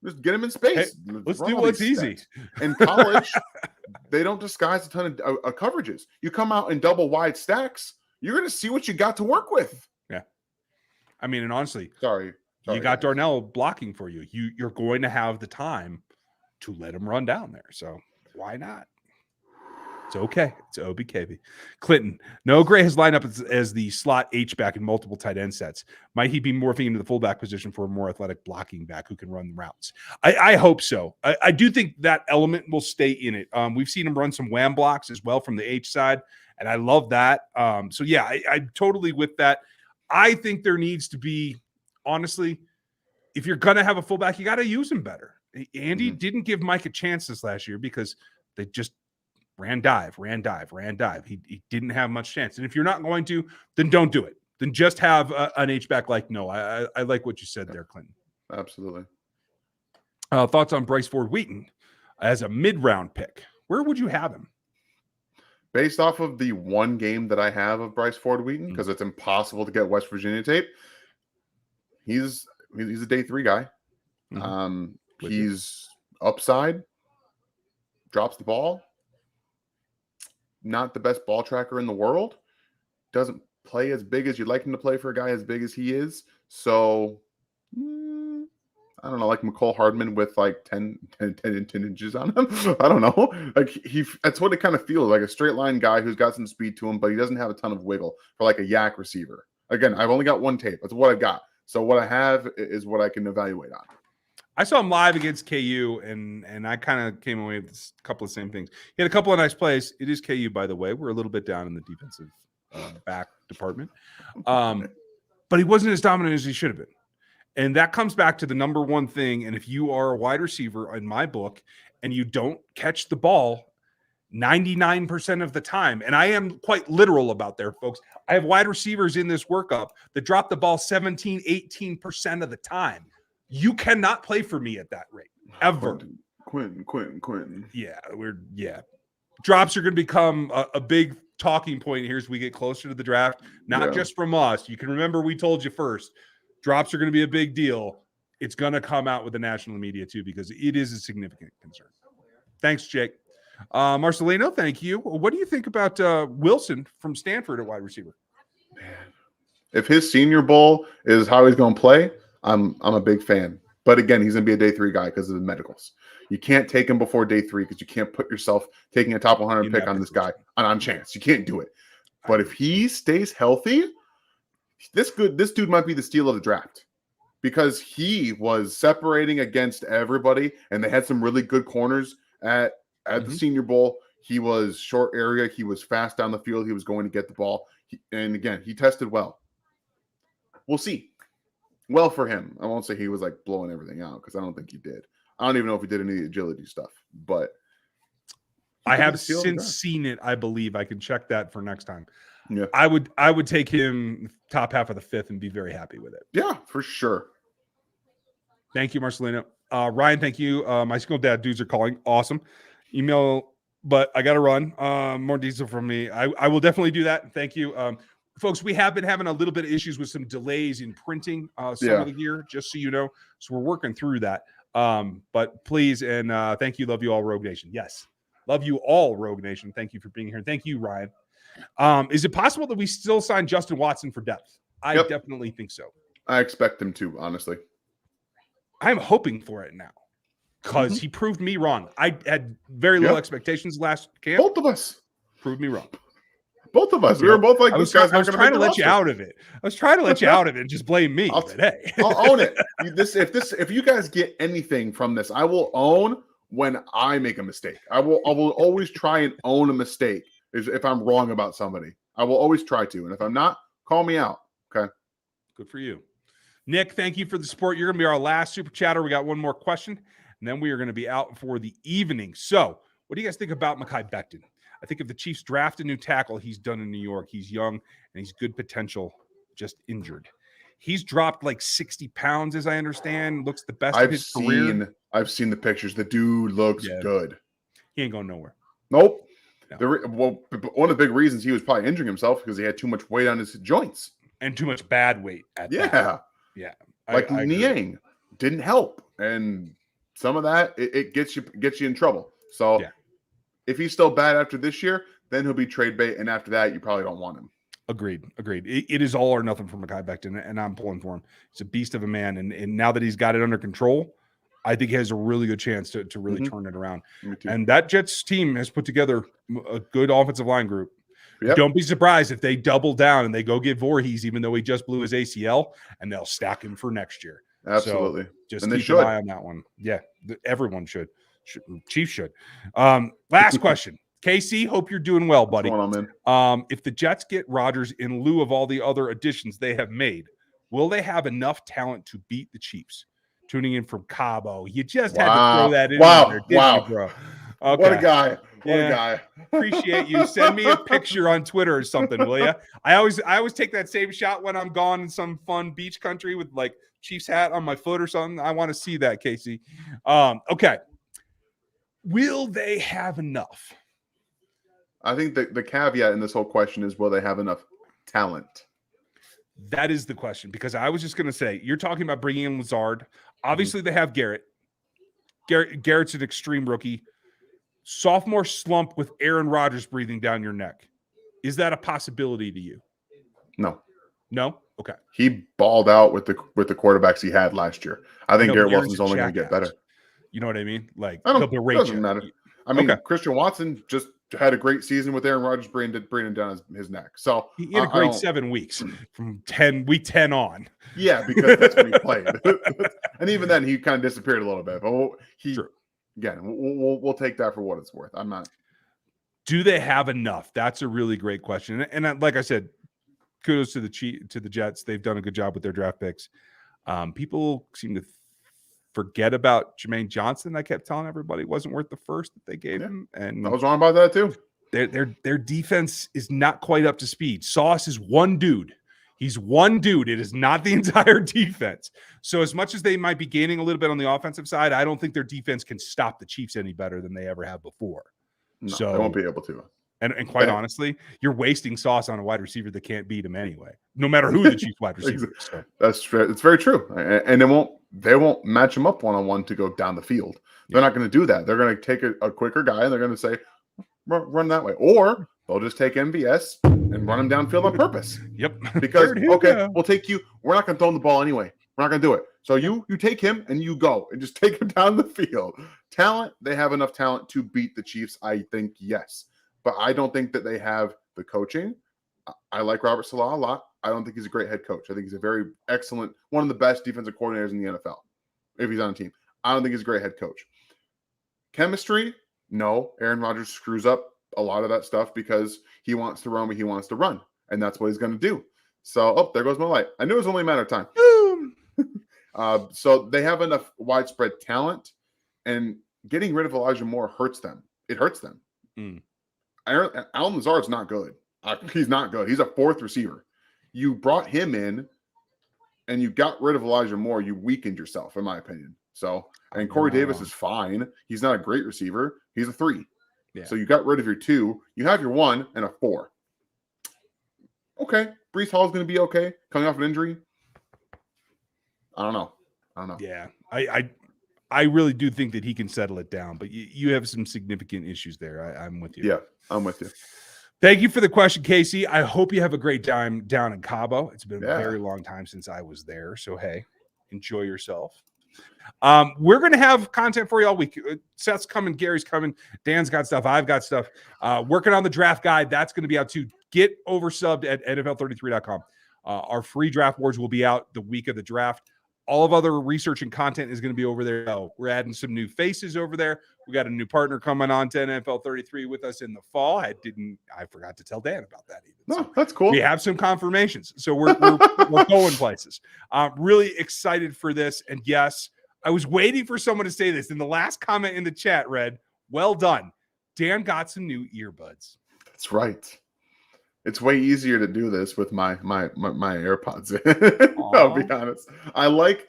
B: just get him in space.
A: Hey, let's do what's easy.
B: In college, they don't disguise a ton of coverages. You come out in double wide stacks, you're going to see what you got to work with.
A: Yeah. I mean, and honestly,
B: Sorry,
A: you got Darnell blocking for you. You're going to have the time to let him run down there. So why not? It's okay. It's OBKB. Clinton, Noah Gray has lined up as the slot H-back in multiple tight end sets. Might he be morphing into the fullback position for a more athletic blocking back who can run routes? I hope so. I do think that element will stay in it. We've seen him run some wham blocks as well from the H side, and I love that. So, yeah, I'm totally with that. I think there needs to be, honestly, if you're going to have a fullback, you got to use him better. Andy didn't give Mike a chance this last year because they just ran dive. He didn't have much chance. And if you're not going to, then don't do it. Then just have an H-back like Noah. I like what you said there, Clinton.
B: Absolutely.
A: Thoughts on Bryce Ford-Wheaton as a mid-round pick? Where would you have him?
B: Based off of the one game that I have of Bryce Ford-Wheaton, because it's impossible to get West Virginia tape, he's a day 3 guy. He's upside, drops the ball. Not the best ball tracker in the world. Doesn't play as big as you'd like him to play for a guy as big as he is. So, I don't know, like McCole Hardman with like 10 inches on him. I don't know. Like, that's what it kind of feels like, a straight line guy who's got some speed to him, but he doesn't have a ton of wiggle for like a yak receiver. Again, I've only got one tape. That's what I've got. So what I have is what I can evaluate on.
A: I saw him live against KU, and I kind of came away with a couple of same things. He had a couple of nice plays. It is KU, by the way. We're a little bit down in the defensive back department. But he wasn't as dominant as he should have been. And that comes back to the number one thing. And if you are a wide receiver in my book and you don't catch the ball 99% of the time, and I am quite literal about there, folks. I have wide receivers in this workup that drop the ball 17, 18% of the time. You cannot play for me at that rate ever.
B: Quentin.
A: Yeah. Drops are going to become a big talking point here as we get closer to the draft. Not just from us. You can remember we told you first. Drops are going to be a big deal. It's going to come out with the national media too because it is a significant concern. Thanks, Jake. Marcelino, thank you. What do you think about Wilson from Stanford at wide receiver?
B: Man, if his Senior Bowl is how he's going to play, I'm a big fan. But again, he's going to be a day 3 guy because of the medicals. You can't take him before day 3 because you can't put yourself taking a top 100 pick on this guy on chance. You can't do it. But if he stays healthy, this dude might be the steal of the draft because he was separating against everybody, and they had some really good corners at the Senior Bowl. He was short area. He was fast down the field. He was going to get the ball. And again, he tested well. We'll see. Well for him. I won't say he was like blowing everything out because I don't think he did. I don't even know if he did any agility stuff, but
A: I have since seen it. I believe I can check that for next time.
B: Yeah,
A: I would take him top half of the 5th and be very happy with it.
B: Yeah, for sure.
A: Thank you, Marcelino. Ryan, thank you. My single dad dudes are calling. Awesome. Email, but I got to run. More diesel from me. I will definitely do that. Thank you. Folks, we have been having a little bit of issues with some delays in printing some of the gear, just so you know. So we're working through that. But please, and thank you. Love you all, Rogue Nation. Yes. Love you all, Rogue Nation. Thank you for being here. Thank you, Ryan. Is it possible that we still sign Justin Watson for depth? I definitely think so.
B: I expect him to, honestly.
A: I'm hoping for it now because he proved me wrong. I had very low expectations last camp.
B: Both of us
A: proved me wrong.
B: Both of us. We were both like,
A: I was trying to let you out of it. I was trying to let you out of it and just blame me.
B: I'll own it. If you guys get anything from this, I will own when I make a mistake. I will always try and own a mistake if I'm wrong about somebody. I will always try to. And if I'm not, call me out. Okay.
A: Good for you. Nick, thank you for the support. You're going to be our last super chatter. We got one more question, and then we are going to be out for the evening. So what do you guys think about Mekhi Becton? I think if the Chiefs draft a new tackle, he's done in New York. He's young, and he's good potential, just injured. He's dropped like 60 pounds, as I understand. Looks the best of his career.
B: I've seen the pictures. The dude looks good.
A: He ain't going nowhere.
B: Nope.
A: No.
B: One of the big reasons he was probably injuring himself because he had too much weight on his joints.
A: And too much bad weight at that. Yeah.
B: Like Niang didn't help. And some of that, it gets you in trouble. So if he's still bad after this year, then he'll be trade bait. And after that, you probably don't want him.
A: Agreed. It is all or nothing for Mekhi Becton, and I'm pulling for him. He's a beast of a man. And now that he's got it under control, I think he has a really good chance to really turn it around. And that Jets team has put together a good offensive line group. Yep. Don't be surprised if they double down and they go get Voorhees, even though he just blew his ACL, and they'll stack him for next year.
B: Absolutely.
A: So just keep an eye on that one. Yeah, everyone should. Chiefs should. Last question. KC, hope you're doing well, buddy.
B: What's going on, man?
A: If the Jets get Rodgers in lieu of all the other additions they have made, will they have enough talent to beat the Chiefs? Tuning in from Cabo. You just had to throw that in there, didn't you, bro? Okay.
B: What a guy. What a guy.
A: Appreciate you. Send me a picture on Twitter or something, will you? I always take that same shot when I'm gone in some fun beach country with like Chiefs hat on my foot or something. I want to see that, Casey. Okay. Will they have enough?
B: I think the caveat in this whole question is, will they have enough talent?
A: That is the question, because I was just going to say, you're talking about bringing in Lazard. Obviously, they have Garrett. Garrett's an extreme rookie. Sophomore slump with Aaron Rodgers breathing down your neck. Is that a possibility to you?
B: No.
A: No? Okay.
B: He balled out with the quarterbacks he had last year. I think Garrett Wilson's only going to get better.
A: You know what I mean? Like,
B: it doesn't matter. I mean, Christian Watson just had a great season with Aaron Rodgers breathing down his neck. So
A: he had a great 7 weeks from week 10 on.
B: Yeah, because that's when he played. And even then, he kind of disappeared a little bit. But again, we'll take that for what it's worth. I'm not.
A: Do they have enough? That's a really great question. And like I said, kudos to the Jets. They've done a good job with their draft picks. People seem to forget about Jermaine Johnson. I kept telling everybody wasn't worth the first that they gave him, and
B: I was wrong about that too.
A: Their defense is not quite up to speed. Sauce is one dude. He's one dude. It is not the entire defense. So as much as they might be gaining a little bit on the offensive side, I don't think their defense can stop the Chiefs any better than they ever have before.
B: No, they won't be able to.
A: And quite honestly, you're wasting Sauce on a wide receiver that can't beat him anyway, no matter who the Chiefs wide receiver is. So.
B: That's true. It's very true. And they won't match him up one-on-one to go down the field. They're not going to do that. They're going to take a quicker guy and they're going to say, run that way. Or they'll just take MVS and run him downfield on purpose.
A: Yep.
B: Because, we'll take you. We're not going to throw him the ball anyway. We're not going to do it. So you take him and you go and just take him down the field. Talent, they have enough talent to beat the Chiefs, I think, yes. But I don't think that they have the coaching. I like Robert Saleh a lot. I don't think he's a great head coach. I think he's a very excellent, one of the best defensive coordinators in the NFL, if he's on a team. I don't think he's a great head coach. Chemistry, no. Aaron Rodgers screws up a lot of that stuff because he wants to run what he wants to run, and that's what he's going to do. So, there goes my light. I knew it was only a matter of time. So they have enough widespread talent, and getting rid of Elijah Moore hurts them. It hurts them. Allen Lazard's not good. He's not good. He's a fourth receiver. You brought him in and you got rid of Elijah Moore. You weakened yourself, in my opinion. So, and Corey Davis is fine. He's not a great receiver. He's a 3. Yeah. So you got rid of your 2. You have your 1 and a 4. Okay. Breece Hall's going to be okay. Coming off an injury. I don't know.
A: Yeah. I really do think that he can settle it down, but you have some significant issues there. I'm with you.
B: Yeah, I'm with you.
A: Thank you for the question, Casey. I hope you have a great time down in Cabo. It's been a very long time since I was there. So, hey, enjoy yourself. We're going to have content for you all week. Seth's coming. Gary's coming. Dan's got stuff. I've got stuff. Working on the draft guide. That's going to be out too. Get over subbed at NFL33.com. Our free draft boards will be out the week of the draft. All of other research and content is going to be over there. We're adding some new faces over there. We got a new partner coming on to NFL 33 with us in the fall. I forgot to tell Dan about that even.
B: No, that's cool.
A: We have some confirmations. So we're going places. Really excited for this. And yes, I was waiting for someone to say this in the last comment in the chat, Red. Well done. Dan got some new earbuds.
B: That's right. It's way easier to do this with my AirPods in. I'll be honest. I like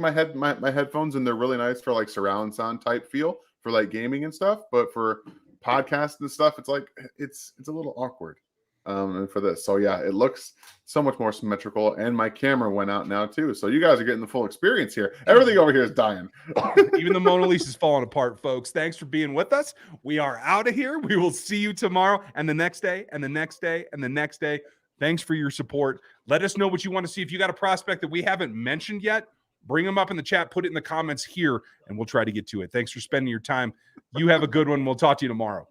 B: my headphones, and they're really nice for like surround sound type feel for like gaming and stuff. But for podcasts and stuff, it's like it's a little awkward. And for this, so yeah, it looks so much more symmetrical, and my camera went out now too. So you guys are getting the full experience here. Everything over here is dying.
A: Even the Mona Lisa's falling apart, folks. Thanks for being with us. We are out of here. We will see you tomorrow and the next day and the next day and the next day. Thanks for your support. Let us know what you want to see. If you got a prospect that we haven't mentioned yet, bring them up in the chat, put it in the comments here, and we'll try to get to it. Thanks for spending your time. You have a good one. We'll talk to you tomorrow.